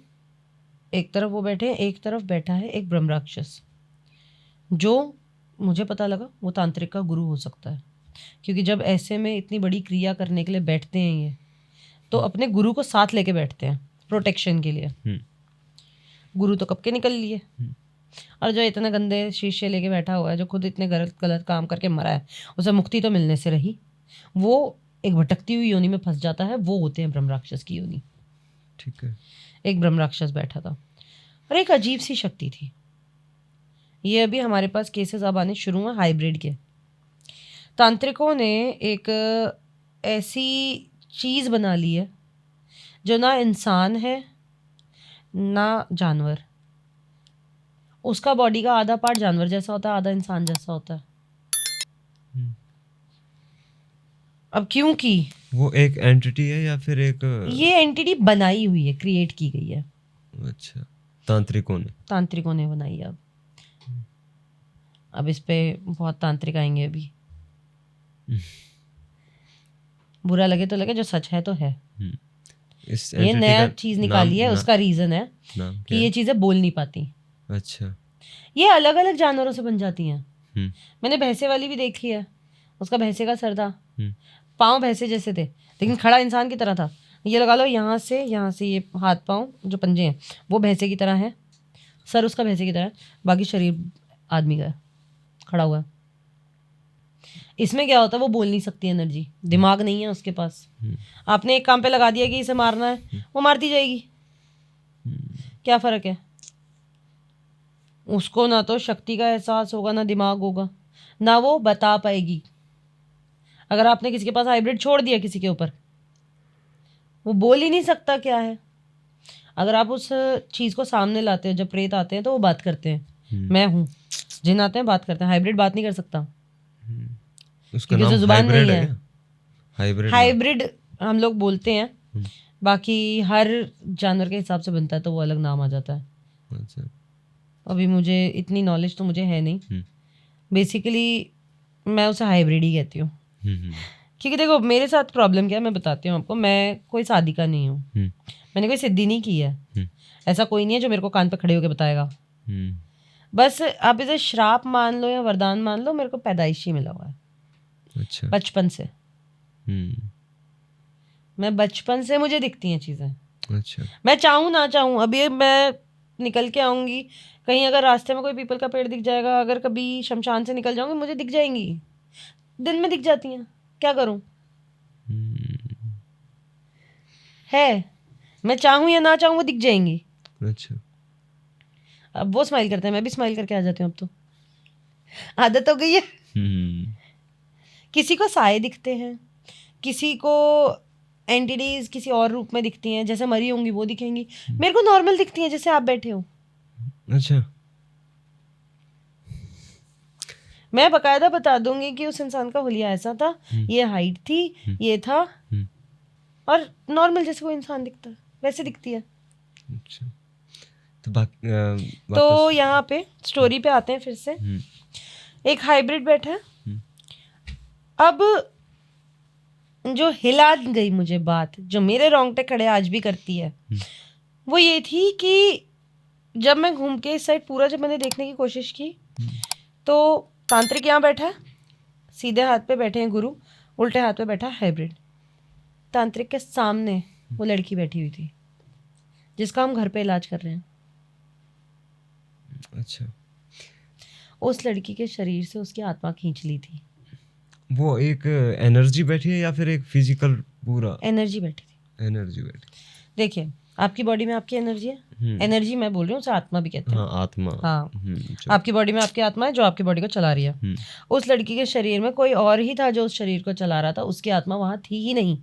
एक तरफ वो बैठे हैं, एक तरफ बैठा है एक ब्रह्म राक्षस, जो मुझे पता लगा वो तांत्रिक का गुरु हो सकता है, क्योंकि जब ऐसे में इतनी बड़ी क्रिया करने के लिए बैठते हैं ये, तो अपने गुरु को साथ लेके बैठते हैं प्रोटेक्शन के लिए। गुरु तो कब के निकल लिए, और जो इतने गंदे शीशे लेके बैठा हुआ है, जो खुद इतने गलत काम करके मरा है, उसे मुक्ति तो मिलने से रही, वो एक भटकती हुई योनि में फंस जाता है। वो होते हैं ब्रह्म राक्षस की योनि। ठीक है। एक ब्रह्म राक्षस बैठा था और एक अजीब सी शक्ति थी। ये अभी हमारे पास केसेस अब आने शुरू हुए हाइब्रिड के। तांत्रिकों ने एक ऐसी चीज़ बना ली है जो ना इंसान है ना जानवर। उसका बॉडी का आधा पार्ट जानवर जैसा होता है, आधा इंसान जैसा होता है। अब क्योंकि वो एक एंटिटी है या फिर एक, ये एंटिटी बनाई हुई है, क्रिएट की गई है। अच्छा, तांत्रिकों ने बनाई है। अब इस पे बहुत तांत्रिक आएंगे अभी। बुरा लगे तो लगे, जो सच है तो है। इस ये entity नया का चीज निकाली है, उसका रीजन है नाम कि क्या ये है? चीजें बोल नहीं पाती। अच्छा। ये अलग अलग जानवरों से बन जाती हैं। हम्म मैंने भैंसे वाली भी देखी है, उसका भैंसे का सर था, हम्म पाँव भैंसे जैसे थे लेकिन खड़ा इंसान की तरह था। ये लगा लो यहाँ से ये हाथ पाँव जो पंजे हैं वो भैंसे की तरह है, सर उसका भैंसे की तरह है, बाकी शरीर आदमी का है, खड़ा हुआ है। इसमें क्या होता है, वो बोल नहीं सकती एनर्जी, दिमाग नहीं है उसके पास। आपने एक काम पे लगा दिया कि इसे मारना है, वो मारती जाएगी। क्या फर्क है? उसको ना तो शक्ति का एहसास होगा, ना दिमाग होगा, ना वो बता पाएगी। अगर आपने किसी के पास हाइब्रिड छोड़ दिया किसी के ऊपर, वो बोल ही नहीं सकता क्या है। अगर आप उस चीज को सामने लाते हो, जब प्रेत आते हैं तो वो बात करते हैं, मैं हूँ। जिन आते हैं बात करते हैं, हाइब्रिड बात नहीं कर सकता उसका क्योंकि नाम उसे जुबान हाइब्रिड नहीं है है। क्या? हाइब्रिड हाइब्रिड हम लोग बोलते हैं, बाकी हर जानवर के हिसाब से बनता है तो वो अलग नाम आ जाता है। अच्छा। अभी मुझे इतनी नॉलेज तो मुझे है नहीं। बेसिकली मैं उसे हाइब्रिड ही कहती हूँ। क्योंकि देखो मेरे साथ प्रॉब्लम क्या है मैं बताती हूँ आपको। मैं कोई साधिका नहीं हूँ, मैंने कोई सिद्धि नहीं की है। ऐसा कोई नहीं है जो मेरे को कान पे खड़े होकर बताएगा। बस आप इसे श्राप मान लो या वरदान मान लो, मेरे को पैदाइशी मिला हुआ है। अच्छा। बचपन से मैं बचपन से मुझे दिखती हैं चीजें। अच्छा। मैं चाहूँ ना चाहूँ, अभी मैं निकल के आऊंगी कहीं, अगर रास्ते में कोई पीपल का पेड़ दिख जाएगा, अगर कभी शमशान से निकल जाऊंगी मुझे दिख जाएंगी, दिन में दिख जाती हैं। क्या करूं? है, मैं चाहूँ या ना चाहूँ वो दिख जाएंगी। अच्छा। अब वो स्माइल करते हैं, मैं भी स्माइल करके आ जाती हूँ। अब तो आदत हो गई है। किसी को साए दिखते हैं, किसी को एंटिटीज किसी और रूप में दिखती हैं, जैसे मरी होंगी वो दिखेंगी। मेरे को नॉर्मल दिखती हैं जैसे आप बैठे हो। अच्छा। मैं बकायदा बता दूंगी कि उस इंसान का हुलिया ऐसा था, ये हाइट थी, ये था, और नॉर्मल जैसे कोई इंसान दिखता है वैसे दिखती है। अच्छा। तो तो यहाँ पे स्टोरी पे आते हैं फिर से। एक हाइब्रिड बैठा है। अब जो हिला गई मुझे बात, जो मेरे रोंगटे खड़े आज भी करती है, वो ये थी कि जब मैं घूम के इस साइड पूरा जब मैंने देखने की कोशिश की, तो तांत्रिक यहाँ बैठा है, सीधे हाथ पे बैठे हैं गुरु, उल्टे हाथ पे बैठा हाइब्रिड। तांत्रिक के सामने वो लड़की बैठी हुई थी जिसका हम घर पे इलाज कर रहे हैं। अच्छा। उस लड़की के शरीर से उसकी आत्मा खींच ली थी। वो एक एनर्जी बैठी है या फिर एक फिजिकल पूरा? एनर्जी बैठी थी। एनर्जी बैठी। देखिए आपकी बॉडी में आपकी एनर्जी है, एनर्जी मैं बोल रही हूँ, उसे आत्मा भी कहते हैं। हाँ, आत्मा। हाँ, आपकी बॉडी में आपकी आत्मा है जो आपकी बॉडी को चला रही है। उस लड़की के शरीर में कोई और ही था जो उस शरीर को चला रहा था, उसकी आत्मा वहां थी ही नहीं।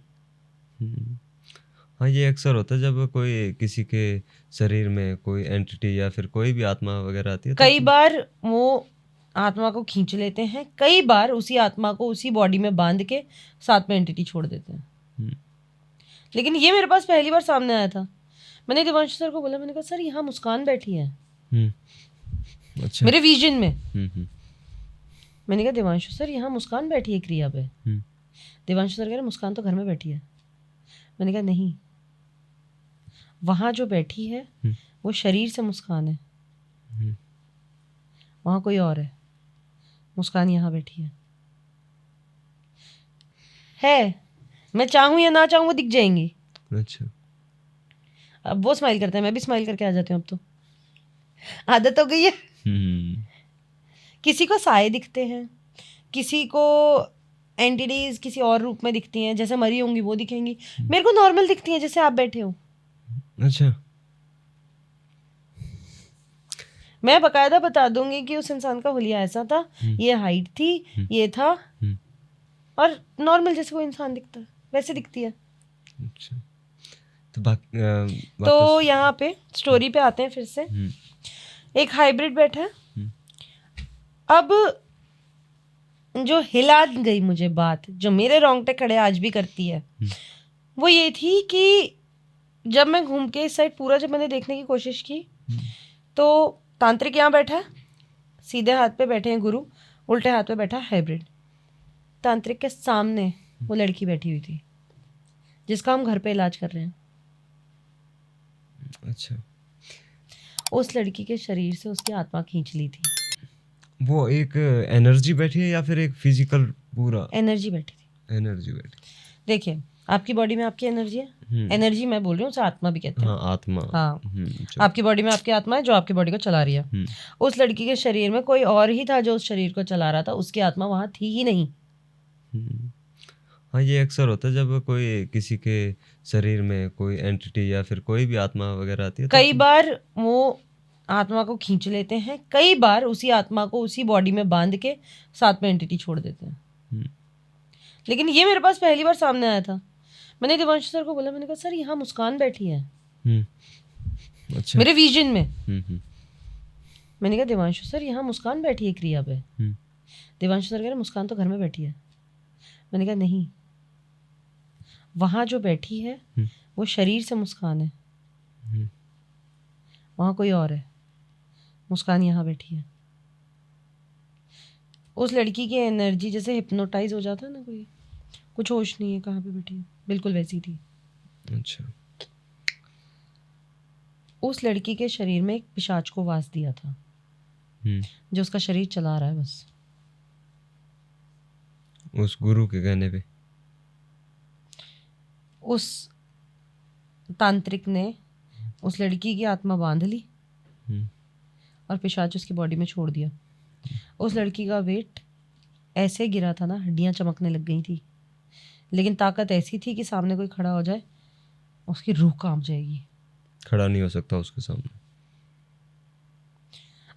हाँ, ये अक्सर होता है जब कोई किसी के शरीर में कोई एंटिटी या फिर कोई भी आत्मा वगैरह आती है। कई बार वो आत्मा को खींच लेते हैं, कई बार उसी आत्मा को उसी बॉडी में बांध के साथ में एंटिटी छोड़ देते हैं। लेकिन ये मेरे पास पहली बार सामने आया था। मैंने दिवांशु सर को बोला, मैंने कहा सर यहाँ मुस्कान बैठी है। अच्छा। मेरे विजन में मैंने कहा दिवांशु सर यहाँ मुस्कान बैठी है क्रिया पे। दिवांशु सर कह रहे मुस्कान तो घर में बैठी है। मैंने कहा नहीं, वहां जो बैठी है वो शरीर से मुस्कान है, वहां कोई और है, मुस्कान यहाँ बैठी है। मैं चाहूँ या ना चाहूँ वो दिख जाएंगी। अच्छा। अब वो स्माइल करते हैं, मैं भी स्माइल करके आ जाती हूँ। अब तो आदत हो गई है। किसी को साए दिखते हैं, किसी को एंटिटीज किसी और रूप में दिखती हैं, जैसे मरी होंगी वो दिखेंगी। मेरे को नॉर्मल दिखती हैं जैसे आप बैठे हो। अच्छा। मैं बकायदा बता दूंगी कि उस इंसान का हुलिया ऐसा था, ये हाइट थी, ये था, और नॉर्मल जैसे कोई इंसान दिखता है वैसे दिखती है। अच्छा। तो यहाँ पे स्टोरी पे आते हैं फिर से। एक हाइब्रिड बैठा है। अब जो हिला गई मुझे बात, जो मेरे रोंगटे खड़े आज भी करती है, वो ये थी कि जब मैं घूम के इस साइड पूरा जब मैंने देखने की कोशिश की, तो तांत्रिक यहाँ बैठा है, सीधे हाथ पे बैठे हैं गुरु, उल्टे हाथ पे बैठा है हाइब्रिड। तांत्रिक के सामने वो लड़की बैठी हुई थी जिसका हम घर पे इलाज कर रहे हैं। अच्छा, उस लड़की के शरीर से उसकी आत्मा खींच ली थी। वो एक एनर्जी बैठी है या फिर एक फिजिकल पूरा? एनर्जी बैठी थी। एनर्जी बैठी। देखिए, आपकी बॉडी में आपकी एनर्जी है, हम्म, एनर्जी मैं बोल रही हूँ, उसे आत्मा भी कहते हैं। हाँ, आत्मा। हाँ, चलो। आपकी बॉडी में आपकी आत्मा है जो आपकी बॉडी को चला रही है। उस लड़की के शरीर में कोई और ही था जो उस शरीर को चला रहा था, उसकी आत्मा वहां थी ही नहीं। हाँ, ये अक्सर होता है जब कोई किसी के शरीर में कोई एंटिटी या फिर कोई भी आत्मा वगैरह आती है तो कई बार वो आत्मा को खींच लेते हैं, कई बार उसी आत्मा को उसी बॉडी में बांध के साथ में एंटिटी छोड़ देते हैं। लेकिन ये मेरे पास पहली बार सामने आया था। मैंने दिवांशु सर को बोला, मैंने कहा सर यहाँ मुस्कान बैठी है। अच्छा। मेरे विजन में मैंने कहा दिवांशु सर यहाँ मुस्कान बैठी है क्रिया पे। दिवांशु सर कह रहे मुस्कान तो घर में बैठी है। मैंने कहा नहीं, वहां जो बैठी है वो शरीर से मुस्कान है, वहां कोई और है, मुस्कान यहाँ बैठी है। उस लड़की की एनर्जी जैसे हिप्नोटाइज हो जाता है ना कोई, कुछ होश नहीं है कहाँ पे बैठी है, बिल्कुल वैसी थी। अच्छा। उस लड़की के शरीर में एक पिशाच को वास दिया था जो उसका शरीर चला रहा है बस। उस गुरु के कहने पे उस तांत्रिक ने उस लड़की की आत्मा बांध ली और पिशाच उसकी बॉडी में छोड़ दिया। उस लड़की का वेट ऐसे गिरा था ना, हड्डियां चमकने लग गई थी, लेकिन ताकत ऐसी थी कि सामने कोई खड़ा हो जाए उसकी रूह कांप जाएगी। खड़ा नहीं हो सकता उसके सामने।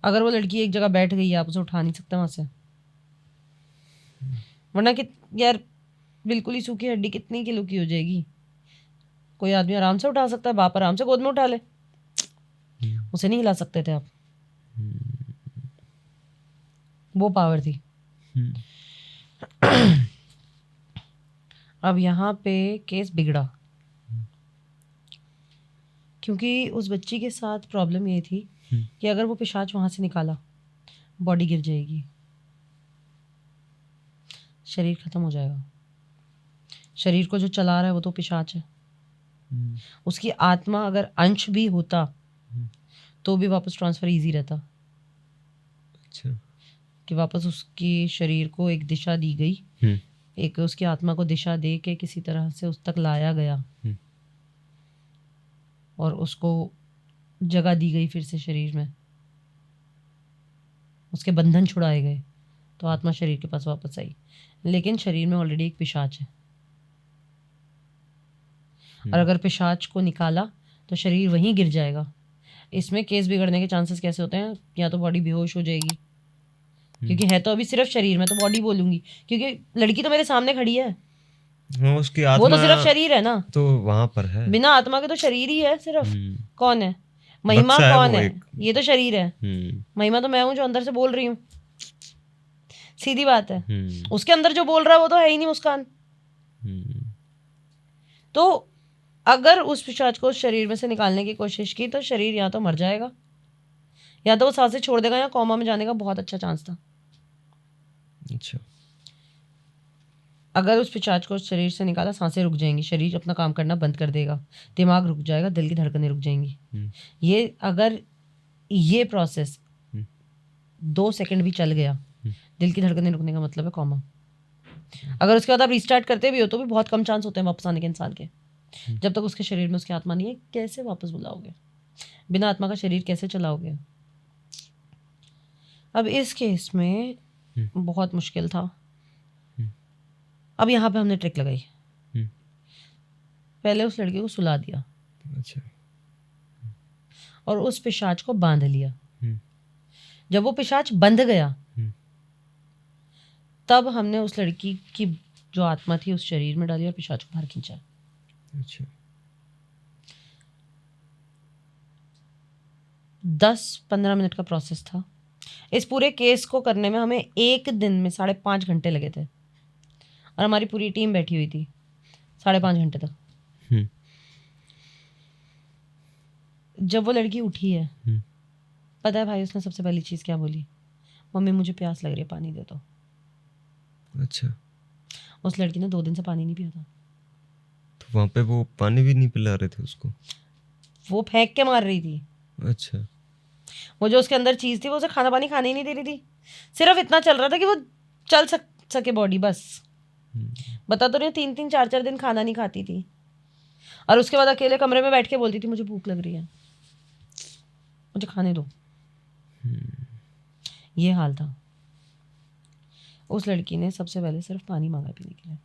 अगर वो लड़की एक जगह बैठ गई है, आप उसे उठा नहीं सकते वहां से। वरना कि यार बिल्कुल ही सूखी हड्डी कितनी किलो की हो जाएगी। कोई आदमी आराम से उठा सकता है, बाप आराम से गोद में उठा ले, उसे नहीं हिला सकते थे आप। वो पावर थी। अब यहाँ पे केस बिगड़ा क्योंकि उस बच्ची के साथ प्रॉब्लम ये थी कि अगर वो पिशाच वहां से निकाला, बॉडी गिर जाएगी, शरीर खत्म हो जाएगा। शरीर को जो चला रहा है वो तो पिशाच है। उसकी आत्मा अगर अंश भी होता तो भी वापस ट्रांसफर इजी रहता। अच्छा। कि वापस उसकी शरीर को एक दिशा दी गई, एक उसकी आत्मा को दिशा दे के किसी तरह से उस तक लाया गया और उसको जगह दी गई फिर से शरीर में, उसके बंधन छुड़ाए गए तो आत्मा शरीर के पास वापस आई। लेकिन शरीर में ऑलरेडी एक पिशाच है और अगर पिशाच को निकाला तो शरीर वहीं गिर जाएगा। इसमें केस बिगड़ने के चांसेस कैसे होते हैं? या तो बॉडी बेहोश हो जाएगी, क्योंकि है तो अभी सिर्फ शरीर में, तो बॉडी बोलूंगी क्योंकि लड़की तो मेरे सामने खड़ी है। हाँ, उसकी आत्मा वो तो सिर्फ शरीर है ना, तो वहां पर है। बिना आत्मा के तो शरीर ही है सिर्फ। कौन है महिमा? बक्सा है कौन वो है? एक। ये तो शरीर है। महिमा तो मैं हूं जो अंदर से बोल रही हूँ। सीधी बात है। उसके अंदर जो बोल रहा है वो तो है ही नहीं मुस्कान। तो अगर उस पिशाच को उस शरीर में से निकालने की कोशिश की तो शरीर या तो मर जाएगा या तो वो सांसें छोड़ देगा या कोमा में जाने का बहुत अच्छा चांस था। अच्छा। अगर उस पिशाच को उस शरीर से निकाला, सांसें रुक जाएंगी, शरीर अपना काम करना बंद कर देगा, दिमाग रुक जाएगा, दिल की धड़कनें रुक जाएंगी। ये अगर ये प्रोसेस 2 सेकंड भी चल गया, दिल की धड़कनें रुकने का मतलब है कोमा। अगर उसके बाद आप रिस्टार्ट करते भी हो तो भी बहुत कम चांस होते हैं वापस आने के इंसान के। जब तक उसके शरीर में उसकी आत्मा नहीं है, कैसे वापस बुलाओगे? बिना आत्मा का शरीर कैसे चलाओगे? अब इस केस में बहुत मुश्किल था। अब यहाँ पे हमने ट्रिक लगाई। पहले उस लड़की को सुला दिया। अच्छा। और उस पिशाच को बांध लिया। जब वो पिशाच बंध गया तब हमने उस लड़की की जो आत्मा थी उस शरीर में डाली और पिशाच को बाहर खींचा। अच्छा। 10-15 मिनट का प्रोसेस था। इस पूरे केस को करने में हमें एक दिन में 5.5 घंटे लगे थे और हमारी पूरी टीम बैठी हुई थी 5.5 घंटे तक। जब वो लड़की उठी है, पता है भाई उसने सबसे पहली चीज क्या बोली? मम्मी मुझे प्यास लग रही है, पानी दे दो। अच्छा, उस लड़की ने 2 दिन से पानी नहीं पिया था। तो वहाँ पे वो पानी भी नहीं पिला रहे थे उसको? वो फेंक के मार रही थी। अच्छा। वो जो उसके अंदर चीज थी वो उसे खाना पानी खाने ही नहीं दे रही थी। सिर्फ इतना चल रहा था कि वो चल सके बॉडी, बस। बता तो रही हूँ, 3-3 4-4 दिन खाना नहीं खाती थी, और उसके बाद अकेले कमरे में बैठ के बोलती थी मुझे भूख लग रही है, मुझे खाने दो। ये हाल था। उस लड़की ने सबसे पहले सिर्फ पानी मांगा पीने के लिए।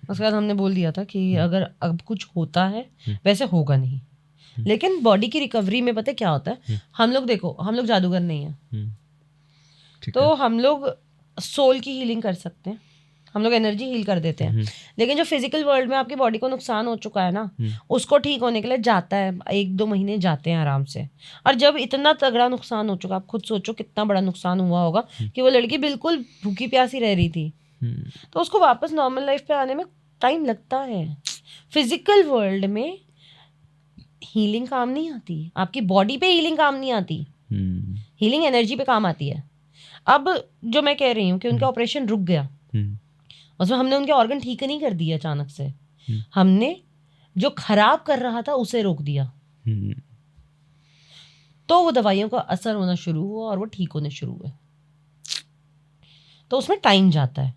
उसके बाद हमने बोल दिया था कि अगर अब कुछ होता है, वैसे होगा नहीं, लेकिन बॉडी की रिकवरी में पता है क्या होता है? हम लोग देखो, हम लोग जादूगर नहीं है, तो हम लोग सोल की हीलिंग कर सकते हैं, हम लोग एनर्जी हील कर देते हैं। लेकिन जो फिजिकल वर्ल्ड में आपकी बॉडी को नुकसान हो चुका है ना, उसको ठीक होने के लिए जाता है 1-2 महीने जाते हैं आराम से। और जब इतना तगड़ा नुकसान हो चुका, आप खुद सोचो कितना बड़ा नुकसान हुआ होगा कि वो लड़की बिल्कुल भूखी प्यासी रह रही थी, तो उसको वापस नॉर्मल लाइफ पे आने में टाइम लगता है। फिजिकल वर्ल्ड में हीलिंग काम नहीं आती, आपकी बॉडी पे हीलिंग काम नहीं आती, हीलिंग एनर्जी पे काम आती है। अब जो मैं कह रही हूँ कि उनका ऑपरेशन रुक गया, उसमें हमने उनके ऑर्गन ठीक नहीं कर दिए अचानक से, हमने जो खराब कर रहा था उसे रोक दिया, तो वो दवाइयों का असर होना शुरू हुआ और वो ठीक होने शुरू हुए। तो उसमें टाइम जाता है।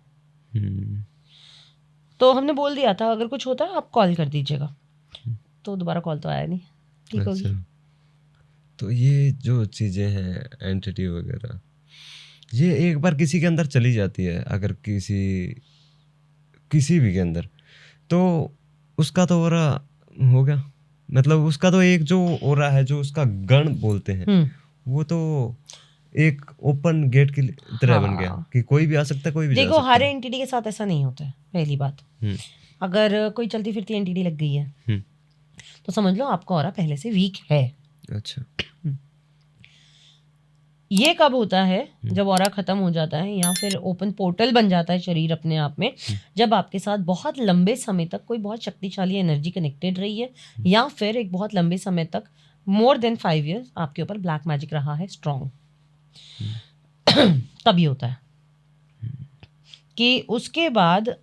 तो हमने बोल दिया था अगर कुछ होता है आप कॉल कर दीजिएगा, तो दोबारा कॉल तो आया नहीं, ठीक होगी। तो ये जो चीजें हैं, एंटिटी वगैरह, ये एक बार किसी के अंदर चली जाती है, अगर किसी भी के अंदर, तो उसका तो ओरा हो गया, मतलब उसका तो एक जो ओरा है, जो उसका गण बोलते हैं, वो तो एक ओपन गेट की तरह बन गया कि कोई भी आ सकता है, कोई भी जा देखो सकता हर है। एंटिटी के साथ ऐसा नहीं होता है, पहली बात। अगर कोई चलती फिरती एंटिटी लग गई है तो समझ लो आपका ऑरा पहले से वीक है। अच्छा। ये कब होता है? जब ऑरा खत्म हो जाता है या फिर ओपन पोर्टल बन जाता है शरीर अपने आप में, जब आपके साथ बहुत लंबे समय तक कोई बहुत शक्तिशाली एनर्जी कनेक्टेड रही है, या फिर एक बहुत लंबे समय तक मोर देन 5 years आपके ऊपर ब्लैक मैजिक रहा है स्ट्रॉन्ग, तभी होता है कि उसके बाद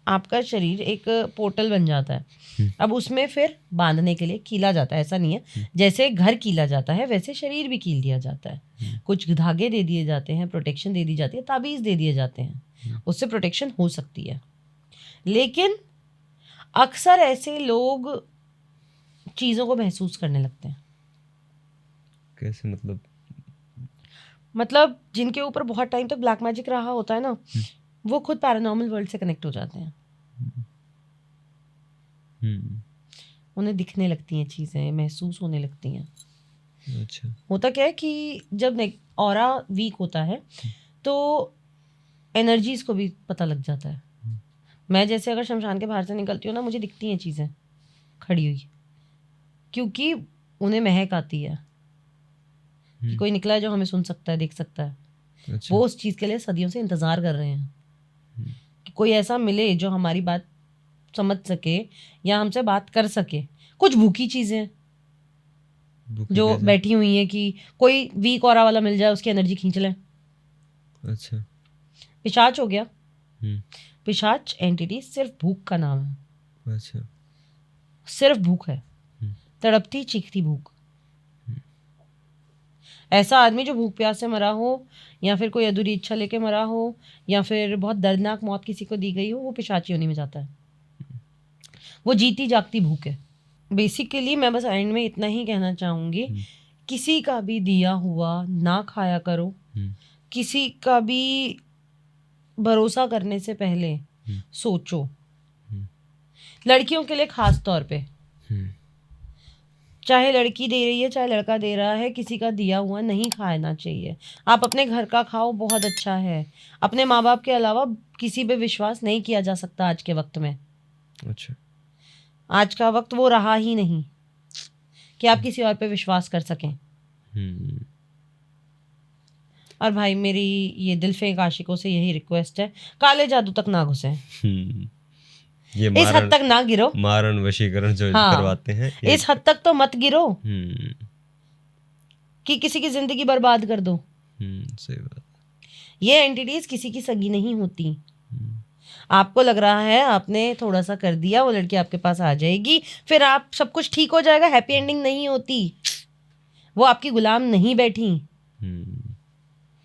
आपका शरीर एक पोर्टल बन जाता है। अब उसमें फिर बांधने के लिए कीला जाता है, ऐसा नहीं है जैसे घर कीला जाता है वैसे शरीर भी कील दिया जाता है। कुछ धागे दे दिए जाते हैं, प्रोटेक्शन दे दी जाती है, ताबीज़ दे दिए जाते हैं, उससे प्रोटेक्शन हो सकती है। लेकिन अक्सर ऐसे लोग चीज़ों को महसूस करने लगते हैं। कैसे? मतलब जिनके ऊपर बहुत टाइम तक ब्लैक मैजिक रहा होता है ना, वो खुद पैरानॉर्मल वर्ल्ड से कनेक्ट हो जाते हैं। उन्हें दिखने लगती हैं चीज़ें, महसूस होने लगती हैं। अच्छा। होता क्या है कि जब ऑरा वीक होता है तो एनर्जीज को भी पता लग जाता है। मैं जैसे अगर शमशान के बाहर से निकलती हूँ ना, मुझे दिखती हैं चीज़ें खड़ी हुई, क्योंकि उन्हें महक आती है कि कोई निकला है जो हमें सुन सकता है, देख सकता है। अच्छा। वो उस चीज़ के लिए सदियों से इंतज़ार कर रहे हैं कि कोई ऐसा मिले जो हमारी बात समझ सके या हमसे बात कर सके। कुछ भूखी चीज़ें जो बैठी हुई हैं कि कोई वीक ऑरा वाला मिल जाए, उसकी एनर्जी खींच लें। अच्छा। पिशाच हो गया। पिशाच एंटिटी सिर्फ भूख का नाम है। अच्छा। सिर्फ भूख है, तड़पती चीखती भूख। ऐसा आदमी जो भूख प्यास से मरा हो, या फिर कोई अधूरी इच्छा लेके मरा हो, या फिर बहुत दर्दनाक मौत किसी को दी गई हो, वो पिशाची योनि में जाता है। वो जीती जागती भूख है। बेसिकली मैं बस एंड में इतना ही कहना चाहूँगी, किसी का भी दिया हुआ ना खाया करो। किसी का भी भरोसा करने से पहले सोचो। लड़कियों के लिए खास तौर पे, चाहे लड़की दे रही है चाहे लड़का दे रहा है, किसी का दिया हुआ नहीं खाना चाहिए। आप अपने घर का खाओ, बहुत अच्छा है। अपने माँ बाप के अलावा किसी पे विश्वास नहीं किया जा सकता आज के वक्त में। अच्छा। आज का वक्त वो रहा ही नहीं कि आप किसी और पे विश्वास कर सकें। और भाई मेरी ये दिल फेंक आशिकों से यही रिक्वेस्ट है, काले जादू तक ना घुसें। ये इस हद तक ना गिरो, मारण वशीकरण जो हाँ, करवाते हैं इस हद तक तो मत गिरो हम्म कि किसी की जिंदगी बर्बाद कर दो। सही बात। ये एंटिटीज किसी की सगी नहीं होती। आपको लग रहा है आपने थोड़ा सा कर दिया, वो लड़की आपके पास आ जाएगी, फिर आप सब कुछ ठीक हो जाएगा, हैप्पी एंडिंग नहीं होती। वो आपकी गुलाम नहीं बैठी।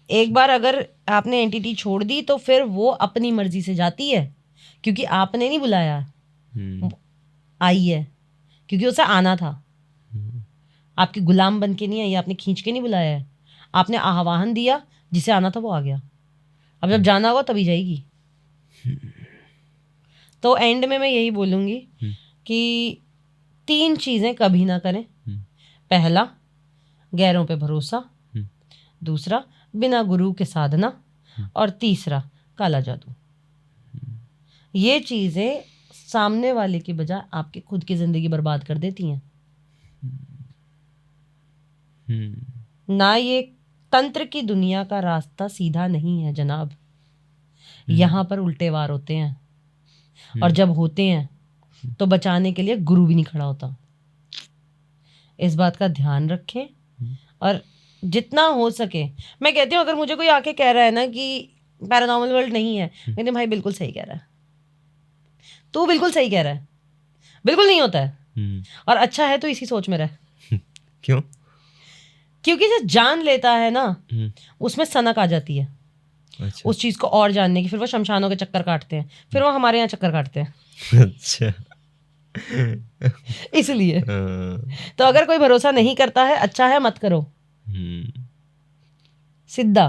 एक बार अगर आपने एंटिटी छोड़ दी तो फिर वो अपनी मर्जी से जाती है, क्योंकि आपने नहीं बुलाया, आई है क्योंकि उसे आना था। आपकी गुलाम बन के नहीं आई, आपने खींच के नहीं बुलाया है, आपने आह्वान दिया, जिसे आना था वो आ गया। अब जब जाना होगा तभी जाएगी। तो एंड में मैं यही बोलूंगी कि 3 चीजें कभी ना करें। पहला, गैरों पे भरोसा। दूसरा, बिना गुरु के साधना। और तीसरा, काला जादू। ये चीजें सामने वाले की बजाय आपकी खुद की जिंदगी बर्बाद कर देती हैं। ना ये तंत्र की दुनिया का रास्ता सीधा नहीं है जनाब, यहाँ पर उल्टे वार होते हैं, और जब होते हैं तो बचाने के लिए गुरु भी नहीं खड़ा होता। इस बात का ध्यान रखें, और जितना हो सके, मैं कहती हूँ अगर मुझे कोई आके कह रहा है ना कि पैरानॉर्मल वर्ल्ड नहीं है, मैंने भाई बिल्कुल सही कह रहा है, तू बिल्कुल सही कह रहा है, बिल्कुल नहीं होता है। और अच्छा है तो इसी सोच में रह। क्यों? क्योंकि जो जान लेता है ना, उसमें सनक आ जाती है। अच्छा। उस चीज को और जानने की। फिर वो शमशानों के चक्कर काटते हैं, फिर वो हमारे यहाँ चक्कर काटते हैं। अच्छा। इसलिए तो अगर कोई भरोसा नहीं करता है, अच्छा है मत करो, सीधा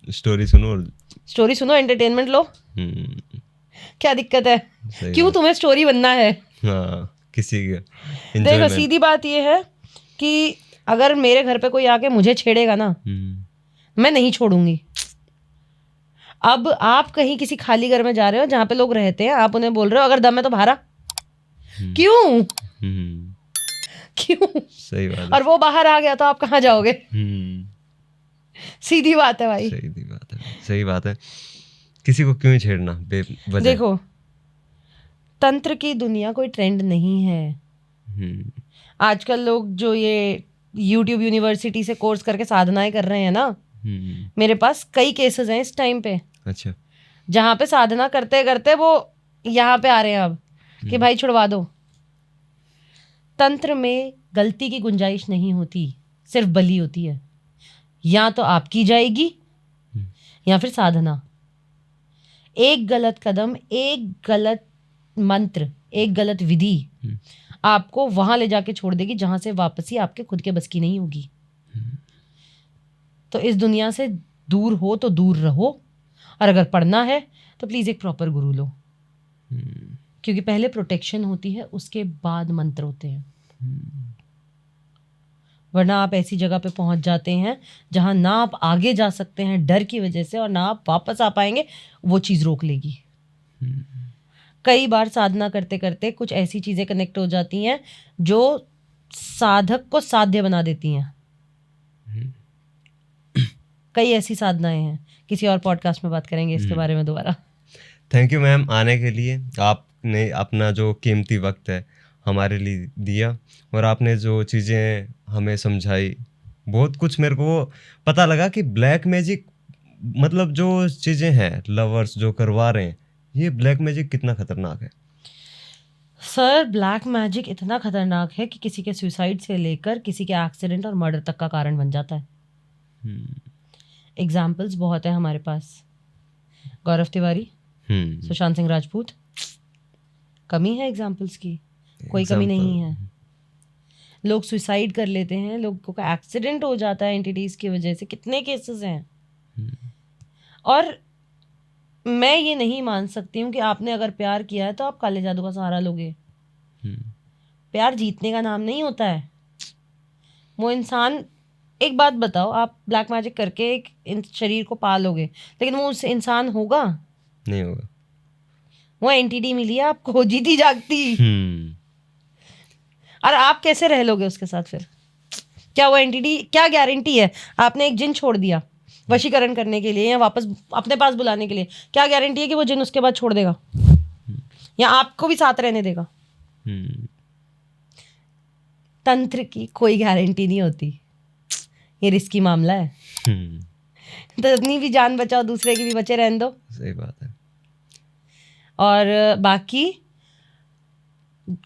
स्टोरी सुनो और स्टोरी सुनो, एंटरटेनमेंट लो। क्या दिक्कत है? क्यों तुम्हें स्टोरी बनना है? किसी का देखो सीधी बात ये है कि अगर मेरे घर पे कोई आके मुझे छेड़ेगा ना, मैं नहीं छोड़ूंगी। अब आप कहीं किसी खाली घर में जा रहे हो जहां पे लोग रहते हैं, आप उन्हें बोल रहे हो अगर दम है तो बाहर आ। क्यों? क्यों? सही बात है। और वो बाहर आ गया तो आप कहाँ जाओगे? सीधी बात है भाई। सीधी बात है, सही बात है। किसी को क्यों छेड़ना बेवजह? देखो, तंत्र की दुनिया कोई ट्रेंड नहीं है। आजकल लोग जो ये YouTube यूनिवर्सिटी से कोर्स करके साधनाएं कर रहे हैं ना, मेरे पास कई केसेस हैं इस टाइम पे। अच्छा। जहाँ पे साधना करते करते वो यहाँ पे आ रहे हैं अब कि भाई छुड़वा दो। तंत्र में गलती की गुंजाइश नहीं होती, सिर्फ बलि होती है। या तो आपकी जाएगी या फिर साधना। एक गलत कदम, एक गलत मंत्र, एक गलत विधि आपको वहां ले जाके छोड़ देगी जहां से वापसी आपके खुद के बस की नहीं होगी। तो इस दुनिया से दूर हो तो दूर रहो, और अगर पढ़ना है तो प्लीज एक प्रॉपर गुरु लो, क्योंकि पहले प्रोटेक्शन होती है, उसके बाद मंत्र होते हैं। वरना आप ऐसी जगह पे पहुंच जाते हैं जहां ना आप आगे जा सकते हैं डर की वजह से, और ना आप वापस आ पाएंगे, वो चीज रोक लेगी। कई बार साधना करते करते कुछ ऐसी चीजें कनेक्ट हो जाती हैं जो साधक को साध्य बना देती हैं। कई ऐसी साधनाएं हैं, किसी और पॉडकास्ट में बात करेंगे इसके बारे में दोबारा। थैंक यू मैम आने के लिए। आपने अपना जो कीमती वक्त है हमारे लिए दिया, और आपने जो चीज़ें हमें समझाई, बहुत कुछ मेरे को पता लगा कि ब्लैक मैजिक मतलब जो चीज़ें हैं लवर्स जो करवा रहे हैं, ये ब्लैक मैजिक कितना खतरनाक है। सर ब्लैक मैजिक इतना खतरनाक है कि किसी के सुसाइड से लेकर किसी के एक्सीडेंट और मर्डर तक का कारण बन जाता है। एग्जाम्पल्स बहुत है हमारे पास। गौरव तिवारी, सुशांत सिंह राजपूत, कमी है एग्जाम्पल्स की? कोई कमी नहीं है। लोग सुसाइड कर लेते हैं, लोगों का एक्सीडेंट हो जाता है एंटिटीज की वजह से, कितने केसेस हैं। और मैं ये नहीं मान सकती हूँ कि आपने अगर प्यार किया है तो आप काले जादू का सहारा लोगे। प्यार जीतने का नाम नहीं होता है। वो इंसान, एक बात बताओ, आप ब्लैक मैजिक करके एक शरीर को पालोगे, लेकिन वो उससे इंसान होगा? नहीं होगा। वो एंटिटी मिली है आपको, जीती जागती। और आप कैसे रह लोगे उसके साथ फिर? क्या वो एंटिटी, क्या गारंटी है? आपने एक जिन छोड़ दिया वशीकरण करने के लिए या वापस अपने पास बुलाने के लिए, क्या गारंटी है कि वो जिन उसके बाद छोड़ देगा? या आपको भी साथ रहने देगा? तंत्र की कोई गारंटी नहीं होती, ये रिस्की मामला है। तो अपनी भी जान बचाओ, दूसरे की भी बचे रहने दो। सही बात है। और बाकी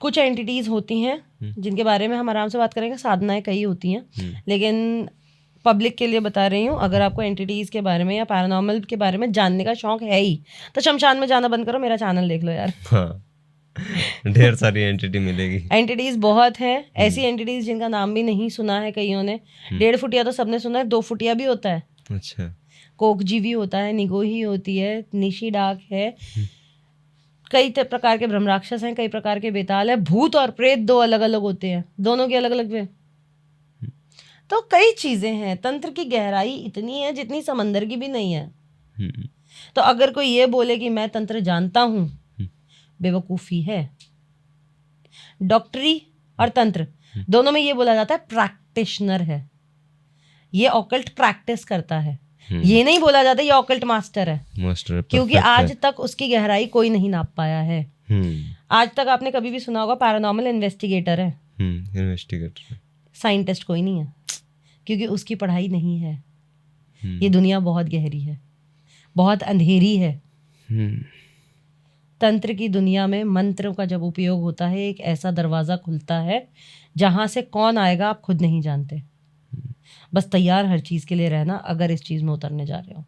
कुछ एंटिटीज होती हैं जिनके बारे में हम आराम से बात करेंगे, साधनाएं कई होती हैं, लेकिन पब्लिक के लिए बता रही हूँ, अगर आपको एंटिटीज के बारे में या पैरानॉर्मल के बारे में जानने का शौक है ही तो शमशान में जाना बंद करो, मेरा चैनल देख लो यार। हाँ, ढेर सारी एंटिटी मिलेगी। एंटिटीज बहुत हैं, ऐसी एंटिटीज जिनका नाम भी नहीं सुना है कईयों ने। 1.5 फुटिया तो सबने सुना है, 2 फुटिया भी होता है, अच्छा, कोकजीवी होता है, निगोही होती है, निशी डाक है, कई प्रकार के ब्रह्मराक्षस हैं, कई प्रकार के बेताल है, भूत और प्रेत 2 अलग अलग होते हैं, दोनों के अलग अलग वे। तो कई चीजें हैं। तंत्र की गहराई इतनी है जितनी समंदर की भी नहीं है। तो अगर कोई ये बोले कि मैं तंत्र जानता हूं, बेवकूफी है। डॉक्टरी और तंत्र दोनों में ये बोला जाता है प्रैक्टिशनर है, ये ऑकल्ट प्रैक्टिस करता है। ये नहीं बोला जाता ये ऑकल्ट मास्टर है, क्योंकि आज तक उसकी गहराई कोई नहीं नाप पाया है। आज तक आपने कभी भी सुना होगा पैरानॉर्मल इन्वेस्टिगेटर है, इन्वेस्टिगेटर, साइंटिस्ट कोई नहीं है, क्योंकि उसकी पढ़ाई नहीं है। ये दुनिया बहुत गहरी है, बहुत अंधेरी है। तंत्र की दुनिया में मंत्रों का जब उपयोग होता है, एक ऐसा दरवाजा खुलता है जहां से कौन आएगा आप खुद नहीं जानते। बस तैयार हर चीज के लिए रहना अगर इस चीज में उतरने जा रहे हो।